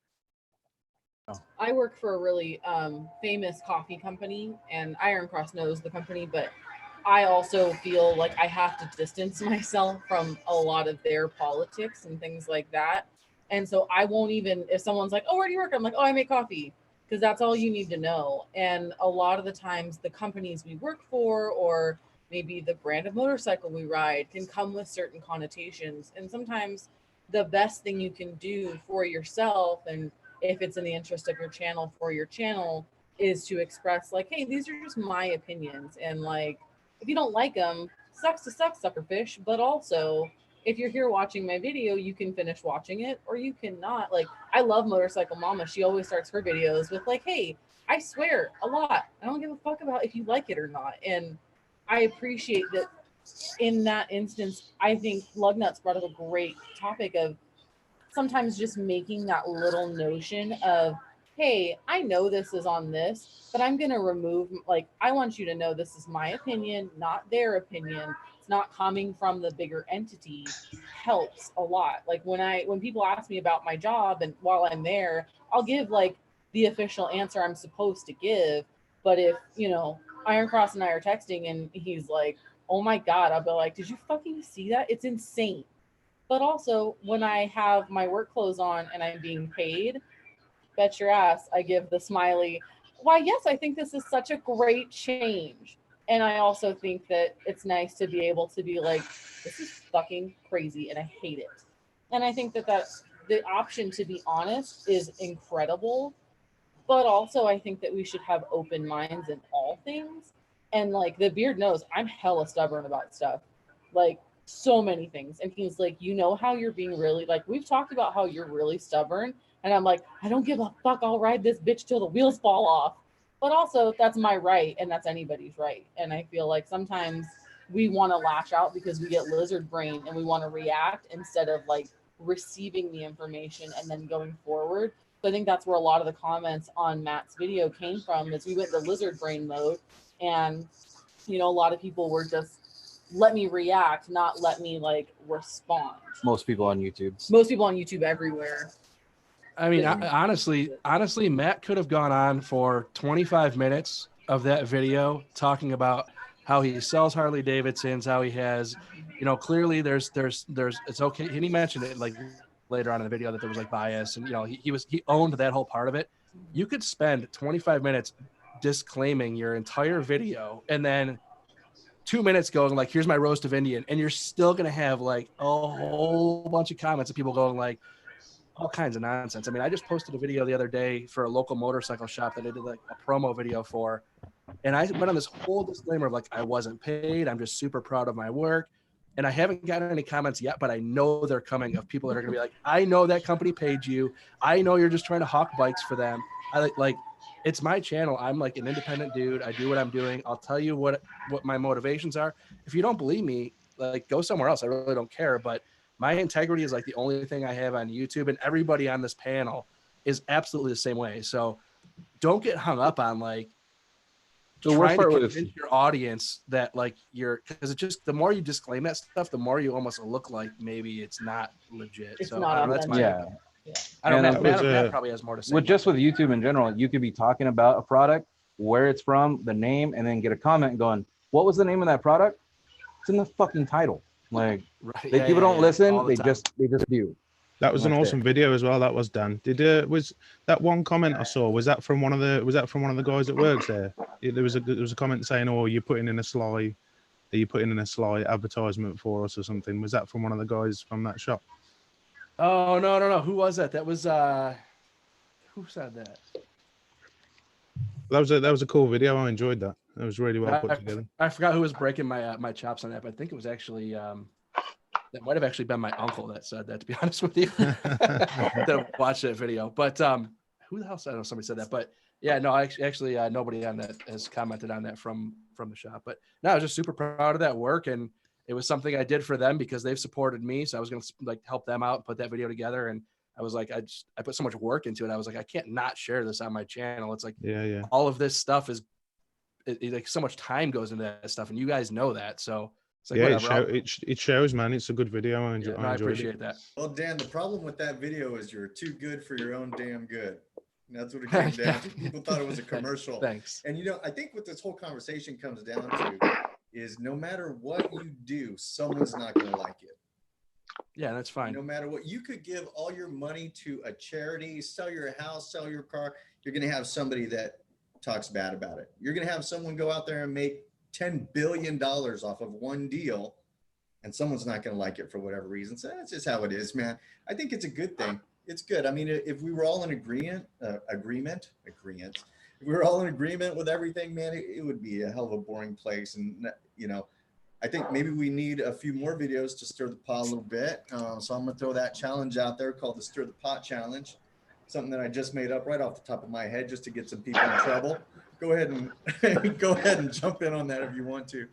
S5: I work for a really famous coffee company, and Iron Cross knows the company, but I also feel like I have to distance myself from a lot of their politics and things like that. And so I won't even, if someone's like, oh, where do you work? I'm like, oh, I make coffee, because that's all you need to know. And a lot of the times the companies we work for, or maybe the brand of motorcycle we ride, can come with certain connotations. And sometimes the best thing you can do for yourself, and if it's in the interest of your channel, for your channel, is to express like, hey, these are just my opinions. And like, if you don't like them, sucks to suck, suckerfish. But also, if you're here watching my video, you can finish watching it or you cannot. Like, I love Motorcycle Mama. She always starts her videos with like, hey, I swear a lot. I don't give a fuck about if you like it or not. And I appreciate that. In that instance, I think Lugnuts brought up a great topic of sometimes just making that little notion of, hey, I know this is on this, but I'm going to remove, like, I want you to know this is my opinion, not their opinion. It's not coming from the bigger entity, helps a lot. Like when people ask me about my job and while I'm there, I'll give like the official answer I'm supposed to give. But if, you know, Iron Cross and I are texting and he's like, oh my God, I'll be like, did you fucking see that? It's insane. But also when I have my work clothes on and I'm being paid, bet your ass I give the smiley, why, yes, I think this is such a great change. And I also think that it's nice to be able to be like, this is fucking crazy and I hate it. And I think that that's the option to be honest is incredible. But also I think that we should have open minds in all things. And like the beard knows I'm hella stubborn about stuff. Like so many things. And he's like, you know how you're being really, like, we've talked about how you're really stubborn. And I'm like, I don't give a fuck. I'll ride this bitch till the wheels fall off. But also, that's my right, and that's anybody's right. And I feel like sometimes we want to lash out because we get lizard brain and we want to react instead of like receiving the information and then going forward. So I think that's where a lot of the comments on Matt's video came from, is we went to lizard brain mode, and you know, a lot of people were just let me react, not let me like respond.
S4: Most people on YouTube.
S5: Most people on YouTube everywhere.
S6: I mean, honestly, Matt could have gone on for 25 minutes of that video talking about how he sells Harley Davidsons, how he has, you know, clearly there's it's okay. And he mentioned it like later on in the video that there was like bias, and you know, he owned that whole part of it. You could spend 25 minutes disclaiming your entire video and then 2 minutes going like, here's my roast of Indian, and you're still gonna have like a whole bunch of comments of people going like all kinds of nonsense. I mean, I just posted a video the other day for a local motorcycle shop that I did like a promo video for, and I went on this whole disclaimer of like, I wasn't paid, I'm just super proud of my work, and I haven't gotten any comments yet, but I know they're coming of people that are gonna be like, I know that company paid you, I know you're just trying to hawk bikes for them. I like it's my channel. I'm like an independent dude. I do what I'm doing. I'll tell you what my motivations are. If you don't believe me, like go somewhere else. I really don't care. But my integrity is like the only thing I have on YouTube, and everybody on this panel is absolutely the same way. So don't get hung up on like trying to convince your audience that like you're, because it just, the more you disclaim that stuff, the more you almost look like maybe it's not legit.
S5: It's
S6: so
S5: not
S6: that's my
S5: authentic.
S6: I don't know.
S4: And
S6: Matt probably has more to say.
S4: With YouTube in general, you could be talking about a product, where it's from, the name, and then get a comment going, what was the name of that product? It's in the fucking title. Like,
S6: right.
S4: People don't listen, they just view.
S10: That was an awesome video as well. That was Dan. Was that one comment I saw? Was that from one of the guys that works there? There was a comment saying, "Oh, you're putting in a sly advertisement for us or something." Was that from one of the guys from that shop?
S6: Oh no! Who was that? That was who said that?
S10: That was a cool video. I enjoyed that. It was really well put together.
S6: I forgot who was breaking my chops on that, but I think it was actually that might have actually been my uncle that said that, to be honest with you, that watched that video. But who the hell said? I know somebody said that, but yeah, no, actually nobody on that has commented on that from the shop. But no, I was just super proud of that work, and it was something I did for them because they've supported me. So I was going to like help them out and put that video together. And I was like, I put so much work into it. I was like, I can't not share this on my channel. It's like,
S10: yeah.
S6: All of this stuff is like so much time goes into that stuff, and you guys know that. So it's like,
S10: yeah, it shows, man. It's a good video. I
S6: appreciate that.
S1: Well, Dan, the problem with that video is you're too good for your own damn good. And that's what it came down to. People thought it was a commercial.
S6: Thanks.
S1: And you know, I think what this whole conversation comes down to is no matter what you do, someone's not going to like it.
S6: Yeah, that's fine.
S1: No matter what, you could give all your money to a charity, sell your house, sell your car. You're going to have somebody that talks bad about it. You're going to have someone go out there and make $10 billion off of one deal, and someone's not going to like it for whatever reason. So that's just how it is, man. I think it's a good thing. It's good. I mean, if we were all in agreement, if we were all in agreement with everything, man, it would be a hell of a boring place. And, you know, I think maybe we need a few more videos to stir the pot a little bit. So I'm going to throw that challenge out there called the Stir the Pot Challenge. Something that I just made up right off the top of my head just to get some people in trouble. Go ahead and jump in on that if you want to.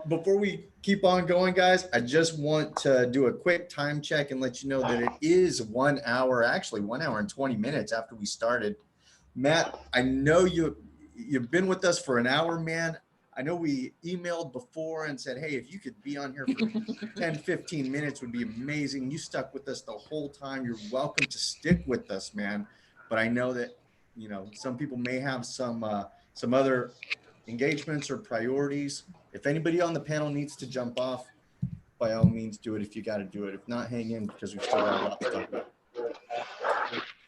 S1: Before we keep on going, guys, I just want to do a quick time check and let you know that it is 1 hour, actually 1 hour and 20 minutes after we started. Matt, I know you've been with us for an hour, man. I know we emailed before and said, hey, if you could be on here for 10, 15 minutes would be amazing. You stuck with us the whole time. You're welcome to stick with us, man. But I know that, you know, some people may have some other engagements or priorities. If anybody on the panel needs to jump off, by all means, do it if you got to do it. If not, hang in because we've still got a lot to talk about.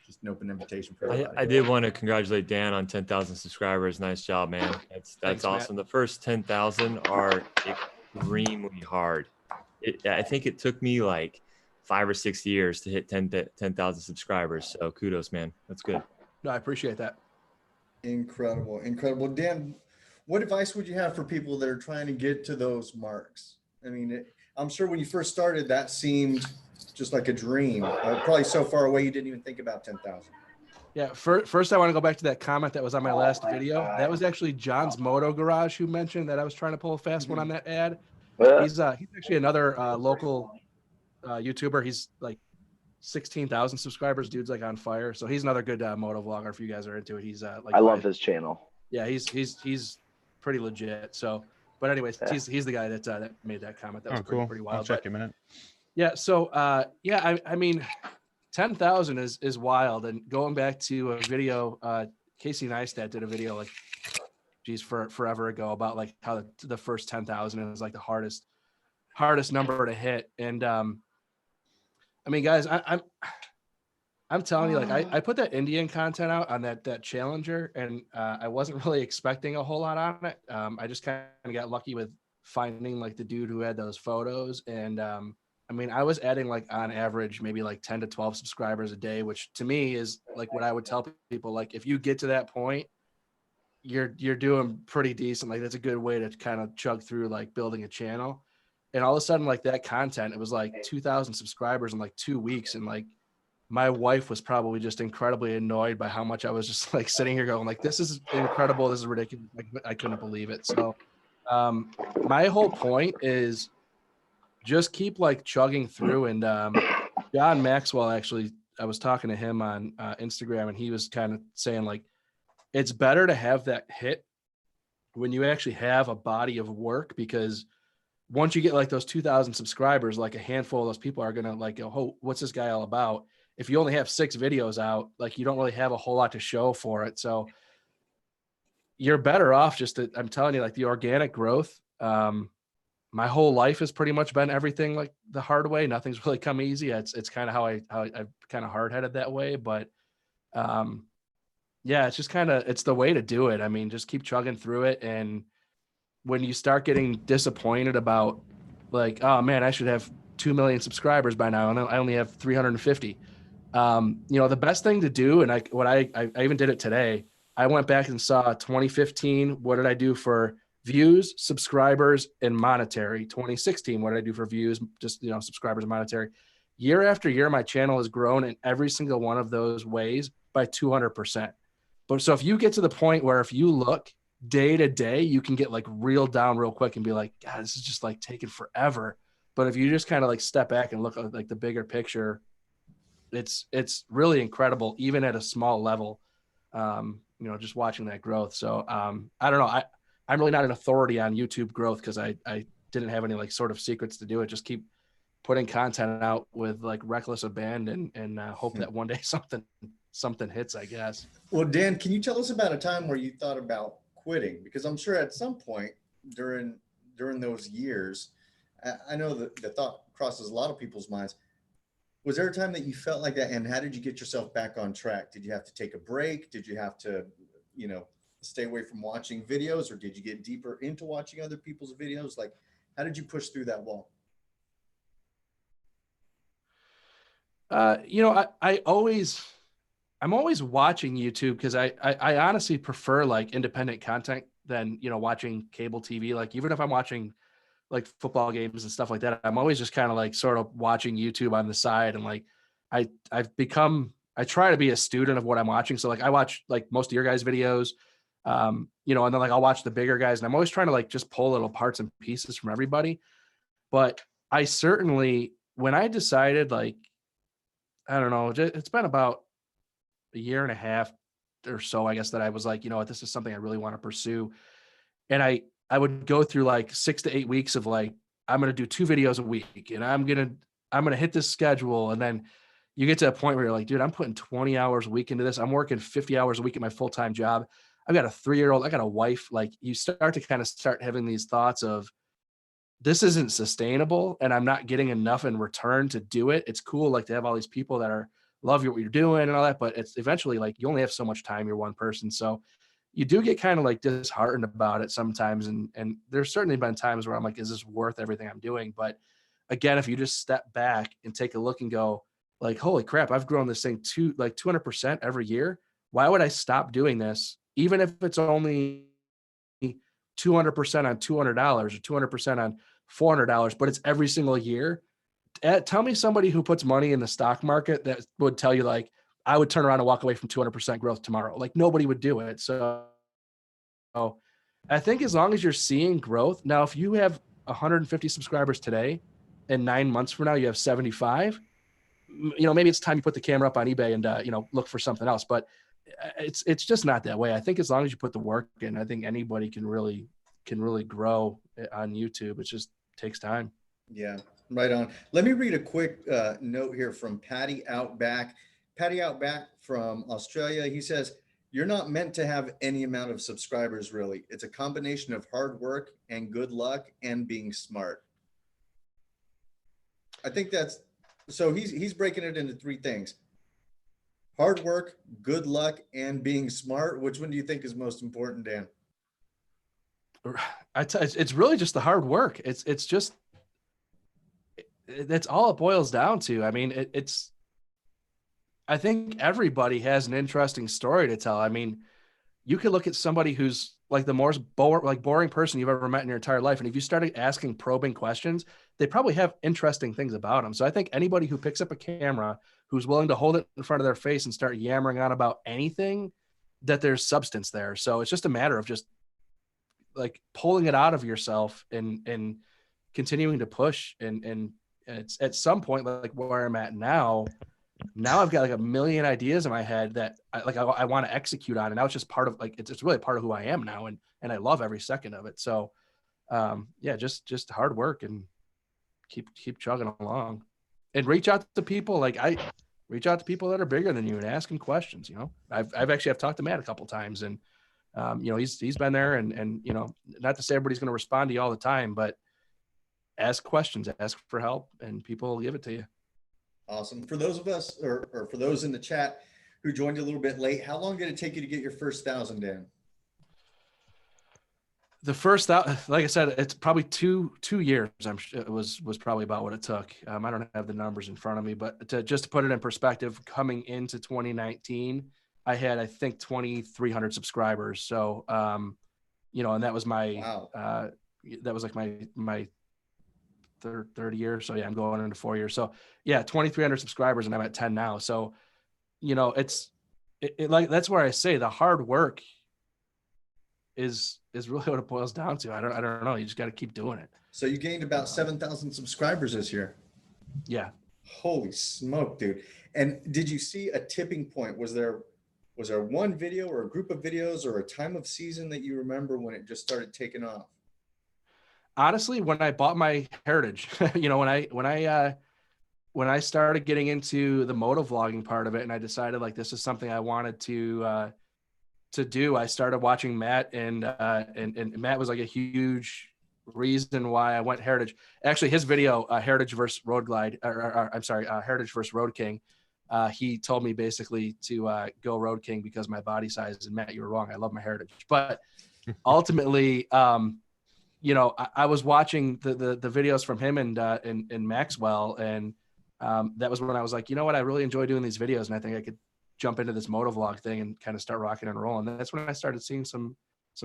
S1: Just an open invitation for everybody.
S2: I did want to congratulate Dan on 10,000 subscribers. Nice job, man. That's
S6: Thanks,
S2: awesome.
S6: Matt.
S2: The first 10,000 are extremely hard. I think it took me like 5 or 6 years to hit 10,000 subscribers. So kudos, man. That's good.
S6: No, I appreciate that.
S1: Incredible, incredible. Dan, what advice would you have for people that are trying to get to those marks? I mean, I'm sure when you first started, that seemed just like a dream. Probably so far away, you didn't even think about 10,000.
S6: Yeah, first I want to go back to that comment that was on my last video. That was actually John's Moto Garage who mentioned that I was trying to pull a fast one on that ad. He's actually another local YouTuber. He's like 16,000 subscribers. Dude's like on fire. So he's another good moto vlogger if you guys are into it. He's like
S7: I love his channel.
S6: Yeah, he's pretty legit. So, but anyways, he's the guy that made that comment. That was pretty wild.
S10: I'll check him in it.
S6: Yeah. So I mean, 10,000 is wild. And going back to a video, Casey Neistat did a video like, geez, forever ago about like how the first 10,000 is like the hardest number to hit. And I mean, guys, I'm telling you, like I put that Indian content out on that Challenger, and I wasn't really expecting a whole lot on it. I just kind of got lucky with finding like the dude who had those photos, and I mean, I was adding like on average maybe like 10 to 12 subscribers a day, which to me is like what I would tell people. Like if you get to that point, you're doing pretty decent. Like that's a good way to kind of chug through like building a channel. And all of a sudden, like that content, it was like 2,000 subscribers in like 2 weeks, and like my wife was probably just incredibly annoyed by how much I was just like sitting here going like, this is incredible, this is ridiculous. Like, I couldn't believe it. So my whole point is just keep like chugging through. And John Maxwell, actually, I was talking to him on Instagram, and he was kind of saying like, it's better to have that hit when you actually have a body of work, because once you get like those 2,000 subscribers, like a handful of those people are going to like, oh, what's this guy all about? If you only have 6 videos out, like you don't really have a whole lot to show for it. So you're better off just to, I'm telling you, like the organic growth. My whole life has pretty much been everything like the hard way. Nothing's really come easy. It's kind of how I'm kind of hard headed that way. But yeah, it's just it's the way to do it. I mean, just keep chugging through it. And when you start getting disappointed about like, oh man, I should have 2 million subscribers by now, and I only have 350. You know, the best thing to do, and I even did it today. I went back and saw 2015. What did I do for views, subscribers, and monetary? 2016, what did I do for views, just, you know, subscribers and monetary? Year after year, my channel has grown in every single one of those ways by 200%. But so if you get to the point where if you look day to day, you can get like real down real quick and be like, God, this is just like taking forever. But if you just kind of like step back and look at like the bigger picture, it's really incredible, even at a small level, you know, just watching that growth. So I don't know. I'm really not an authority on YouTube growth because I didn't have any like sort of secrets to do it. Just keep putting content out with like reckless abandon and hope that one day something hits, I guess.
S1: Well, Dan, can you tell us about a time where you thought about quitting? Because I'm sure at some point during those years, I know that the thought crosses a lot of people's minds. Was there a time that you felt like that? And how did you get yourself back on track? Did you have to take a break? Did you have to, you know, stay away from watching videos, or did you get deeper into watching other people's videos? Like, how did you push through that wall?
S6: You know, I'm always watching YouTube because I honestly prefer like independent content than, you know, watching cable TV. Like even if I'm watching like football games and stuff like that, I'm always just kind of like sort of watching YouTube on the side. And like I try to be a student of what I'm watching. So like I watch like most of your guys' videos, you know, and then like I'll watch the bigger guys, and I'm always trying to like just pull little parts and pieces from everybody. But I certainly, when I decided, like, I don't know, it's been about a year and a half, or so, I guess, that I was like, you know what, this is something I really want to pursue. And I would go through like 6 to 8 weeks of like, I'm going to do 2 videos a week and I'm going to hit this schedule. And then you get to a point where you're like, dude, I'm putting 20 hours a week into this. I'm working 50 hours a week at my full-time job. I've got a 3-year-old. I got a wife. Like, you start to kind of start having these thoughts of, this isn't sustainable and I'm not getting enough in return to do it. It's cool, like, to have all these people that love what you're doing and all that, but it's eventually like you only have so much time. You're one person. So you do get kind of like disheartened about it sometimes. And there's certainly been times where I'm like, is this worth everything I'm doing? But again, if you just step back and take a look and go like, holy crap, I've grown this thing to like 200% every year. Why would I stop doing this? Even if it's only 200% on $200 or 200% on $400, but it's every single year. Tell me somebody who puts money in the stock market that would tell you like, I would turn around and walk away from 200% growth tomorrow. Like, nobody would do it. So I think as long as you're seeing growth, now, if you have 150 subscribers today and 9 months from now, you have 75, you know, maybe it's time you put the camera up on eBay and, you know, look for something else, but it's just not that way. I think as long as you put the work in, I think anybody can really grow on YouTube. It just takes time.
S1: Yeah, right on. Let me read a quick note here from Patty Outback. Patty Outback from Australia. He says, you're not meant to have any amount of subscribers, really. It's a combination of hard work and good luck and being smart. I think that's, so he's breaking it into 3 things. Hard work, good luck, and being smart. Which one do you think is most important, Dan?
S6: It's really just the hard work. It's just, that's all it boils down to. I mean, I think everybody has an interesting story to tell. I mean, you could look at somebody who's like the most boring person you've ever met in your entire life. And if you started asking probing questions, they probably have interesting things about them. So I think anybody who picks up a camera, who's willing to hold it in front of their face and start yammering on about anything, that there's substance there. So it's just a matter of just like pulling it out of yourself and continuing to push. And it's at some point, like where I'm at now I've got like a million ideas in my head that I want to execute on. And now it's just part of like, it's really part of who I am now. And I love every second of it. So yeah, just hard work and keep chugging along and reach out to people. Like I reach out to people that are bigger than you and ask them questions. You know, I've talked to Matt a couple of times and you know, he's been there and, you know, not to say everybody's going to respond to you all the time, but ask questions, ask for help, and people will give it to you.
S1: Awesome. For those of us, or for those in the chat who joined a little bit late, how long did it take you to get your first 1,000, Dan?
S6: The first, like I said, it's probably two years. I'm sure it was probably about what it took. I don't have the numbers in front of me, but just to put it in perspective, coming into 2019, I had, I think, 2,300 subscribers. So, you know, and that was my, that was like my third year. So yeah, I'm going into 4 years. So yeah, 2,300 subscribers and I'm at 10 now. So, you know, it's like, that's where I say the hard work is really what it boils down to. I don't know. You just got to keep doing it.
S1: So you gained about 7,000 subscribers this year.
S6: Yeah.
S1: Holy smoke, dude. And did you see a tipping point? Was there one video or a group of videos or a time of season that you remember when it just started taking off?
S6: Honestly, when I bought my Heritage, you know, when I started getting into the moto vlogging part of it, and I decided like this is something I wanted to do, I started watching Matt, and Matt was like a huge reason why I went Heritage. Actually, his video, Heritage versus Road Glide, Heritage versus Road King. He told me basically to go Road King because my body size. And Matt, you were wrong. I love my Heritage, but ultimately, you know, I was watching the videos from him and Maxwell, and that was when I was like, you know what, I really enjoy doing these videos, and I think I could jump into this moto vlog thing and kind of start rocking and rolling. And that's when I started seeing some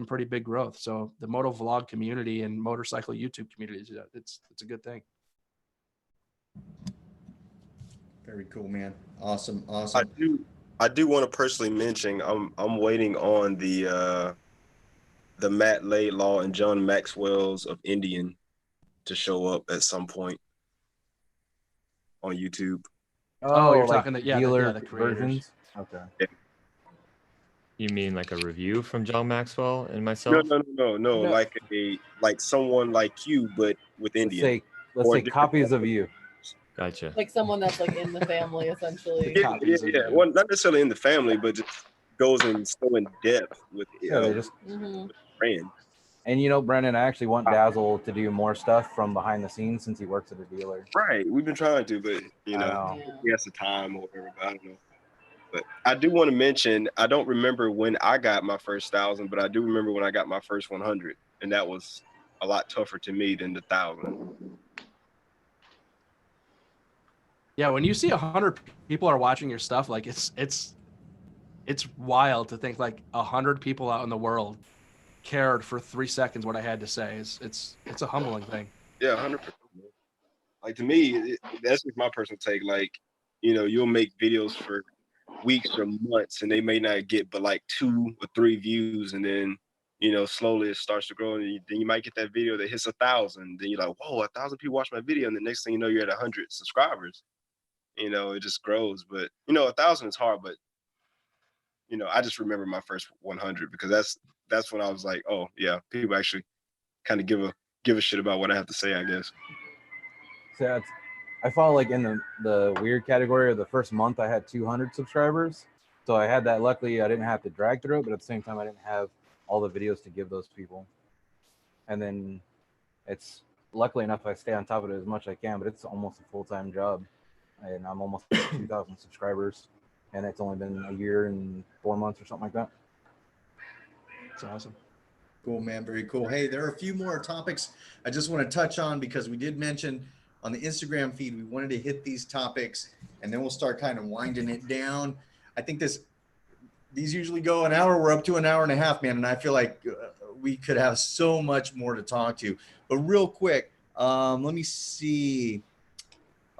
S6: pretty big growth. So the moto vlog community and motorcycle YouTube community, it's a good thing.
S1: Very cool, man. Awesome.
S12: I do want to personally mention I'm waiting on the Matt Laidlaw and John Maxwell's of Indian to show up at some point on YouTube.
S6: Oh, you're
S4: like
S6: talking
S4: dealer
S6: the creators.
S4: versions. Okay.
S12: Yeah.
S2: You mean like a review from John Maxwell and
S12: No,
S2: myself?
S12: no.
S4: No.
S12: Like someone like you, but with Indian.
S4: Let's
S12: Or
S4: say
S12: different
S4: copies of you.
S2: Gotcha.
S5: Like someone that's like in the family, essentially.
S12: Yeah. Well, not necessarily in the family, but just goes in so in depth with
S4: Yeah, they just
S5: Mhm.
S12: brand.
S4: And you know, Brendan, I actually want Dazzle to do more stuff from behind the scenes since he works at a dealer.
S12: Right. We've been trying to, but you know, he has the time or whatever. But I don't know. But I do want to mention, I don't remember when I got my first 1,000, but I do remember when I got my first 100, and that was a lot tougher to me than the 1,000.
S6: Yeah, when you see 100 people are watching your stuff, like it's wild to think like 100 people out in the world cared for 3 seconds what I had to say. It's a humbling thing.
S12: Yeah, 100%. Like to me, that's just my personal take. Like, you know, you'll make videos for weeks or months, and they may not get but like 2 or 3 views, and then you know, slowly it starts to grow, and then you might get that video that hits 1,000. Then you're like, whoa, 1,000 people watch my video, and the next thing you know, you're at 100 subscribers. You know, it just grows. But you know, 1,000 is hard. But you know, I just remember my first 100 because that's when I was like, oh yeah, people actually kind of give a shit about what I have to say, I guess.
S4: So I fall like in the weird category. Of the first month, I had 200 subscribers, so I had that. Luckily, I didn't have to drag through it, but at the same time, I didn't have all the videos to give those people. And then it's luckily enough I stay on top of it as much as I can, but it's almost a full-time job, and I'm almost at 2,000 subscribers, and it's only been a year and 4 months or something like that.
S6: It's awesome.
S1: Cool, man. Very cool. Hey, there are a few more topics I just want to touch on because we did mention on the Instagram feed we wanted to hit these topics, and then we'll start kind of winding it down. I think these usually go an hour. We're up to an hour and a half, man, and I feel like we could have so much more to talk to. But real quick, let me see.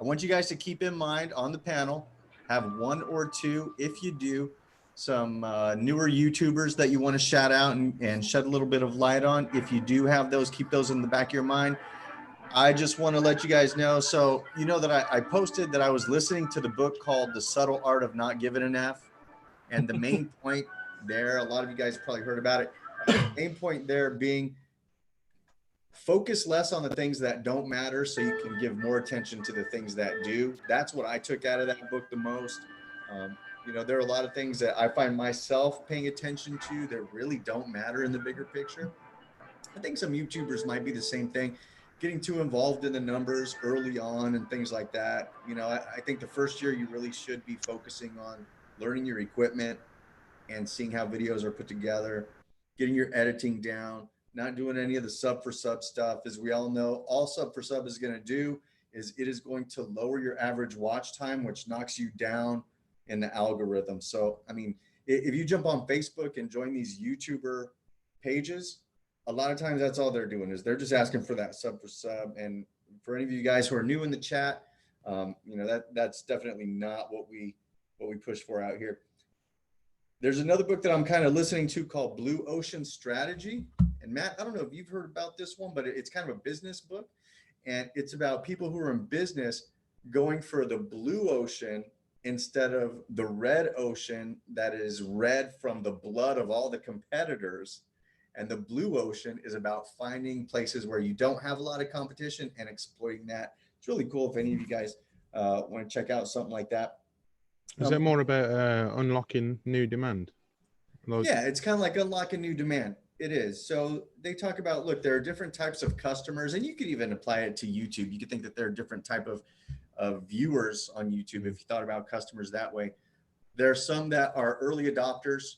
S1: I want you guys to keep in mind on the panel, have 1 or 2, if you do, some newer YouTubers that you want to shout out and shed a little bit of light on. If you do have those, keep those in the back of your mind. I just want to let you guys know. So, you know that I posted that I was listening to the book called The Subtle Art of Not Giving an F. And the main point there, a lot of you guys probably heard about it. The main point there being focus less on the things that don't matter so you can give more attention to the things that do. That's what I took out of that book the most. You know, there are a lot of things that I find myself paying attention to that really don't matter in the bigger picture. I think some YouTubers might be the same thing, getting too involved in the numbers early on and things like that. You know, I think the first year you really should be focusing on learning your equipment and seeing how videos are put together, getting your editing down, not doing any of the sub for sub stuff. As we all know, all sub for sub is going to do is it is going to lower your average watch time, which knocks you down in the algorithm. So, I mean, if you jump on Facebook and join these YouTuber pages, a lot of times that's all they're doing is they're just asking for that sub for sub. And for any of you guys who are new in the chat, you know, that's definitely not what we push for out here. There's another book that I'm kind of listening to called Blue Ocean Strategy. And Matt, I don't know if you've heard about this one, but it's kind of a business book. And it's about people who are in business going for the blue ocean instead of the red ocean that is red from the blood of all the competitors. And the blue ocean is about finding places where you don't have a lot of competition and exploiting that. It's really cool if any of you guys want to check out something like that.
S10: Is that more about unlocking new demand?
S1: Yeah, it's kind of like unlocking new demand. It is. So they talk about, look, there are different types of customers, and you could even apply it to YouTube. You could think that there are different type of viewers on YouTube if you thought about customers that way. There are some that are early adopters.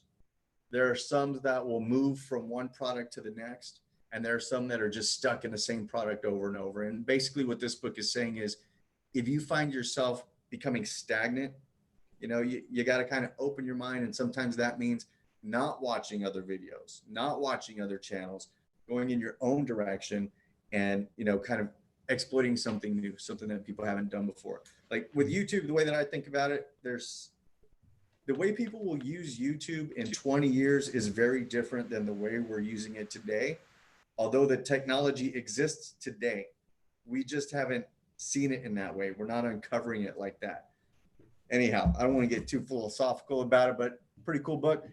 S1: There are some that will move from one product to the next. And there are some that are just stuck in the same product over and over. And basically what this book is saying is if you find yourself becoming stagnant, you know, you got to kind of open your mind. And sometimes that means not watching other videos, not watching other channels, going in your own direction and, you know, kind of exploiting something new, something that people haven't done before. Like with YouTube, the way that I think about it, the way people will use YouTube in 20 years is very different than the way we're using it today. Although the technology exists today, we just haven't seen it in that way. We're not uncovering it like that. Anyhow, I don't want to get too philosophical about it, but pretty cool book.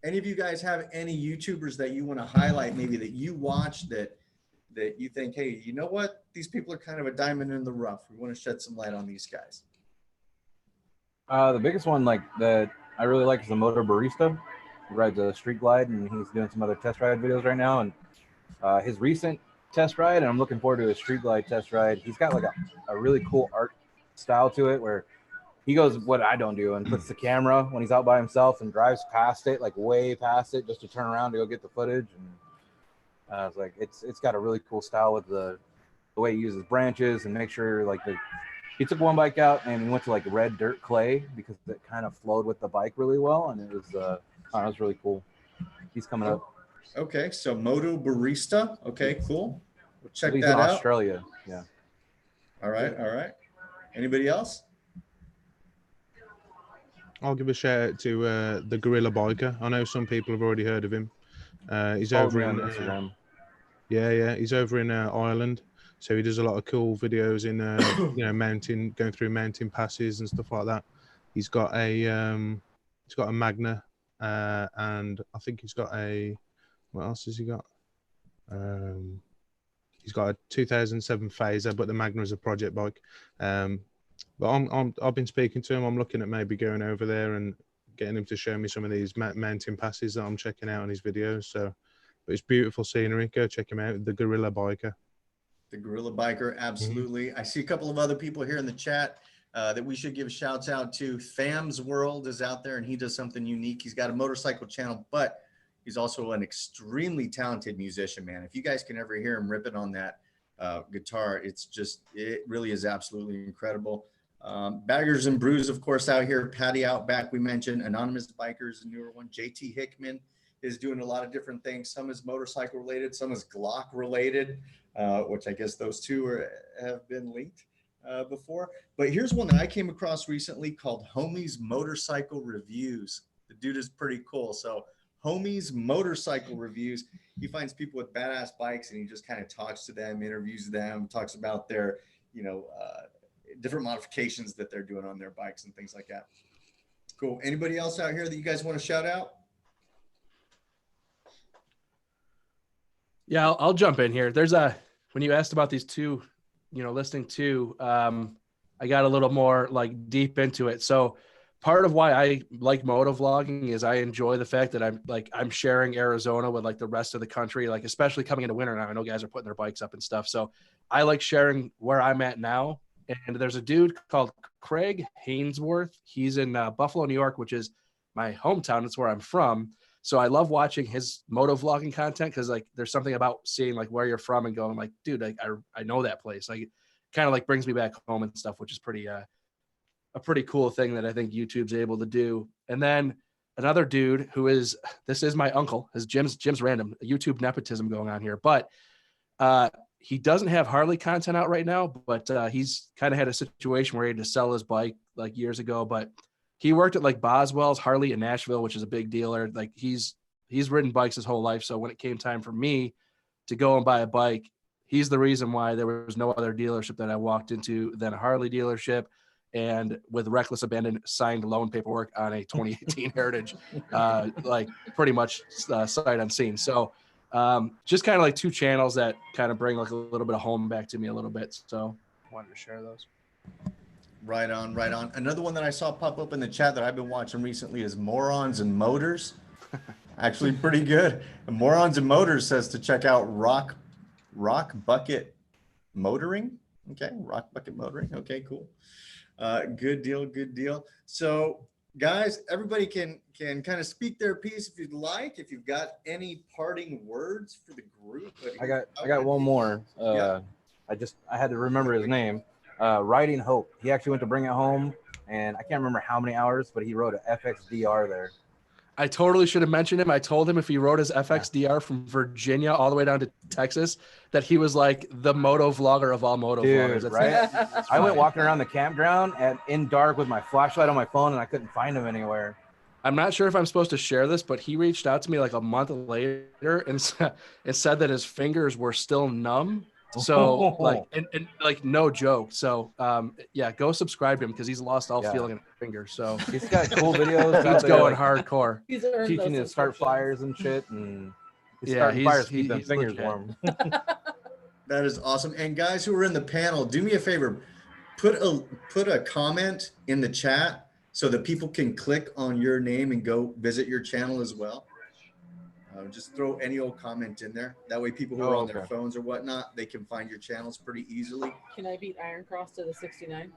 S1: Any of you guys have any YouTubers that you want to highlight, maybe that you watch that you think, hey, you know what? These people are kind of a diamond in the rough. We want to shed some light on these guys.
S4: The biggest one like that I really like is the Moto Barista. He rides a street glide, and he's doing some other test ride videos right now. And his recent test ride, and I'm looking forward to his street glide test ride. He's got like a really cool art style to it where he goes what I don't do and puts the camera when he's out by himself and drives past it, like way past it, just to turn around to go get the footage. And it's like it's got a really cool style with the way he uses branches and make sure like he took one bike out and he went to like red dirt clay because it kind of flowed with the bike really well, and it was really cool. He's coming up.
S1: Okay, so Moto Barista. Okay, cool. We'll check
S4: He's
S1: that
S4: in
S1: out.
S4: Australia. Yeah.
S1: All right, all right. Anybody else?
S10: I'll give a shout out to the Gorilla Biker. I know some people have already heard of him. He's over in
S4: Instagram.
S10: Yeah, he's over in Ireland. So he does a lot of cool videos in going through mountain passes and stuff like that. He's got a Magna, and I think he's got what else has he got? He's got a 2007 Phaser, but the Magna is a project bike. But I've been speaking to him. I'm looking at maybe going over there and getting him to show me some of these mountain passes that I'm checking out on his videos. So, but it's beautiful scenery. Go check him out. The Gorilla Biker.
S1: The Gorilla Biker, absolutely. Mm-hmm. I see a couple of other people here in the chat that we should give shouts out to. Tham's World is out there, and he does something unique. He's got a motorcycle channel, but he's also an extremely talented musician, man. If you guys can ever hear him ripping on that guitar, it really is absolutely incredible. Baggers and Brews, of course, out here. Patty Outback, we mentioned. Anonymous Bikers, a newer one. JT Hickman is doing a lot of different things. Some is motorcycle related, some is Glock related, which I guess those two have been linked before. But here's one that I came across recently called Homies Motorcycle Reviews. The dude is pretty cool. So Homies Motorcycle Reviews. He finds people with badass bikes and he just kind of talks to them, interviews them, talks about their, different modifications that they're doing on their bikes and things like that. Cool. Anybody else out here that you guys want to shout out?
S6: Yeah, I'll jump in here. When you asked about these two, listing two, I got a little more like deep into it. So part of why I like moto vlogging is I enjoy the fact that I'm sharing Arizona with like the rest of the country, like especially coming into winter now. I know guys are putting their bikes up and stuff. So I like sharing where I'm at now. And there's a dude called Craig Hainsworth. He's in Buffalo, New York, which is my hometown. It's where I'm from. So I love watching his moto vlogging content because like there's something about seeing like where you're from and going like, dude, I know that place. Like it kind of like brings me back home and stuff, which is a pretty cool thing that I think YouTube's able to do. And then another dude this is my uncle, his Jim's Random, YouTube nepotism going on here, but he doesn't have Harley content out right now, but he's kind of had a situation where he had to sell his bike like years ago, but he worked at like Boswell's Harley in Nashville, which is a big dealer. Like he's ridden bikes his whole life. So when it came time for me to go and buy a bike, he's the reason why there was no other dealership that I walked into than a Harley dealership, and with reckless abandon signed loan paperwork on a 2018 Heritage, like pretty much sight unseen. So just kind of like two channels that kind of bring like a little bit of home back to me a little bit. So I wanted to share those.
S1: Right on, right on. Another one that I saw pop up in the chat that I've been watching recently is Morons and Motors. Actually pretty good. And Morons and Motors says to check out Rock Bucket Motoring. Okay, Rock Bucket Motoring. Okay, cool. Good deal, good deal. So guys, everybody can kind of speak their piece if you'd like, if you've got any parting words for the group.
S4: I got one more.
S1: Yeah.
S4: I had to remember his name. Riding Hope. He actually went to bring it home, and I can't remember how many hours, but he rode an FXDR there.
S6: I totally should have mentioned him. I told him if he rode his FXDR from Virginia all the way down to Texas, that he was like the moto vlogger of all moto vloggers. That's
S4: right? I went walking around the campground in dark with my flashlight on my phone, and I couldn't find him anywhere.
S6: I'm not sure if I'm supposed to share this, but he reached out to me like a month later and said that his fingers were still numb So like, and like, no joke. So yeah, go subscribe to him because he's lost all feeling in his finger. So
S4: He's got cool videos.
S6: he's
S4: out there,
S6: going
S4: like,
S6: hardcore.
S5: He's earned
S4: teaching you
S5: those
S4: to start
S5: subscriptions.
S4: fires and shit, and he's
S6: Yeah,
S4: starting fires to
S6: he's-
S4: keep them
S6: he's
S4: fingers
S6: legit.
S4: warm.
S1: That is awesome. And guys who are in the panel, do me a favor, put a comment in the chat so that people can click on your name and go visit your channel as well. Just throw any old comment in there. That way people who are on their phones or whatnot, they can find your channels pretty easily.
S5: Can I beat Iron Cross to the 69?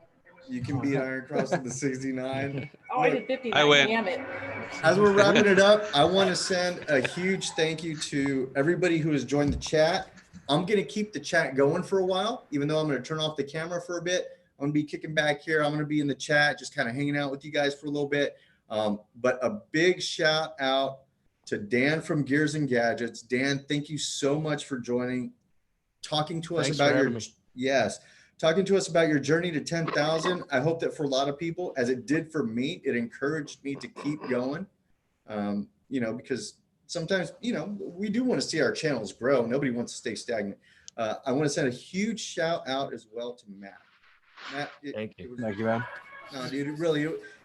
S1: You can beat Iron Cross to the 69.
S5: Oh, I did 59.
S3: I win.
S5: Damn it.
S1: As we're wrapping it up, I want to send a huge thank you to everybody who has joined the chat. I'm going to keep the chat going for a while, even though I'm going to turn off the camera for a bit. I'm going to be kicking back here. I'm going to be in the chat, just kind of hanging out with you guys for a little bit. But a big shout out to Dan from Gears and Gadgets. Dan, thank you so much for joining, talking to us
S6: Thanks for
S1: about your,
S6: having me.
S1: yes, talking to us about your journey to 10,000. I hope that for a lot of people, as it did for me, it encouraged me to keep going. You know, because sometimes, you know, we do want to see our channels grow. Nobody wants to stay stagnant. I want to send a huge shout out as well to Matt. Matt,
S2: Thank you.
S4: Thank you, man.
S1: No, dude,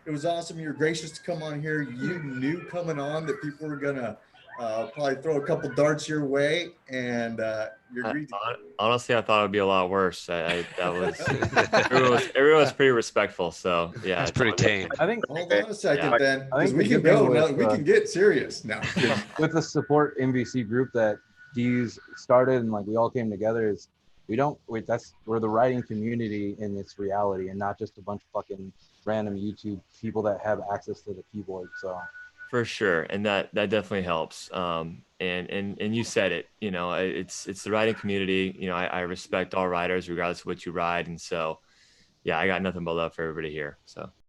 S1: it was awesome. You're gracious to come on here. You knew coming on that people were gonna probably throw a couple darts your way, and you agreed to.
S2: Honestly, I thought it would be a lot worse. That was everyone was pretty respectful. So yeah,
S3: That's pretty tame.
S4: I think.
S1: Hold on a second,
S2: Yeah.
S1: then,
S4: I
S1: because
S4: think
S1: we
S4: the
S1: can
S4: good thing
S1: go. Now,
S4: with,
S1: we can get serious now.
S4: with the support MVC group that Deez started and like we all came together is we're the writing community in its reality and not just a bunch of fucking random YouTube people that have access to the keyboard. So
S2: for sure, and that definitely helps. And you said it. You know, it's the writing community. You know, I respect all writers regardless of what you write, and so yeah, I got nothing but love for everybody here. So.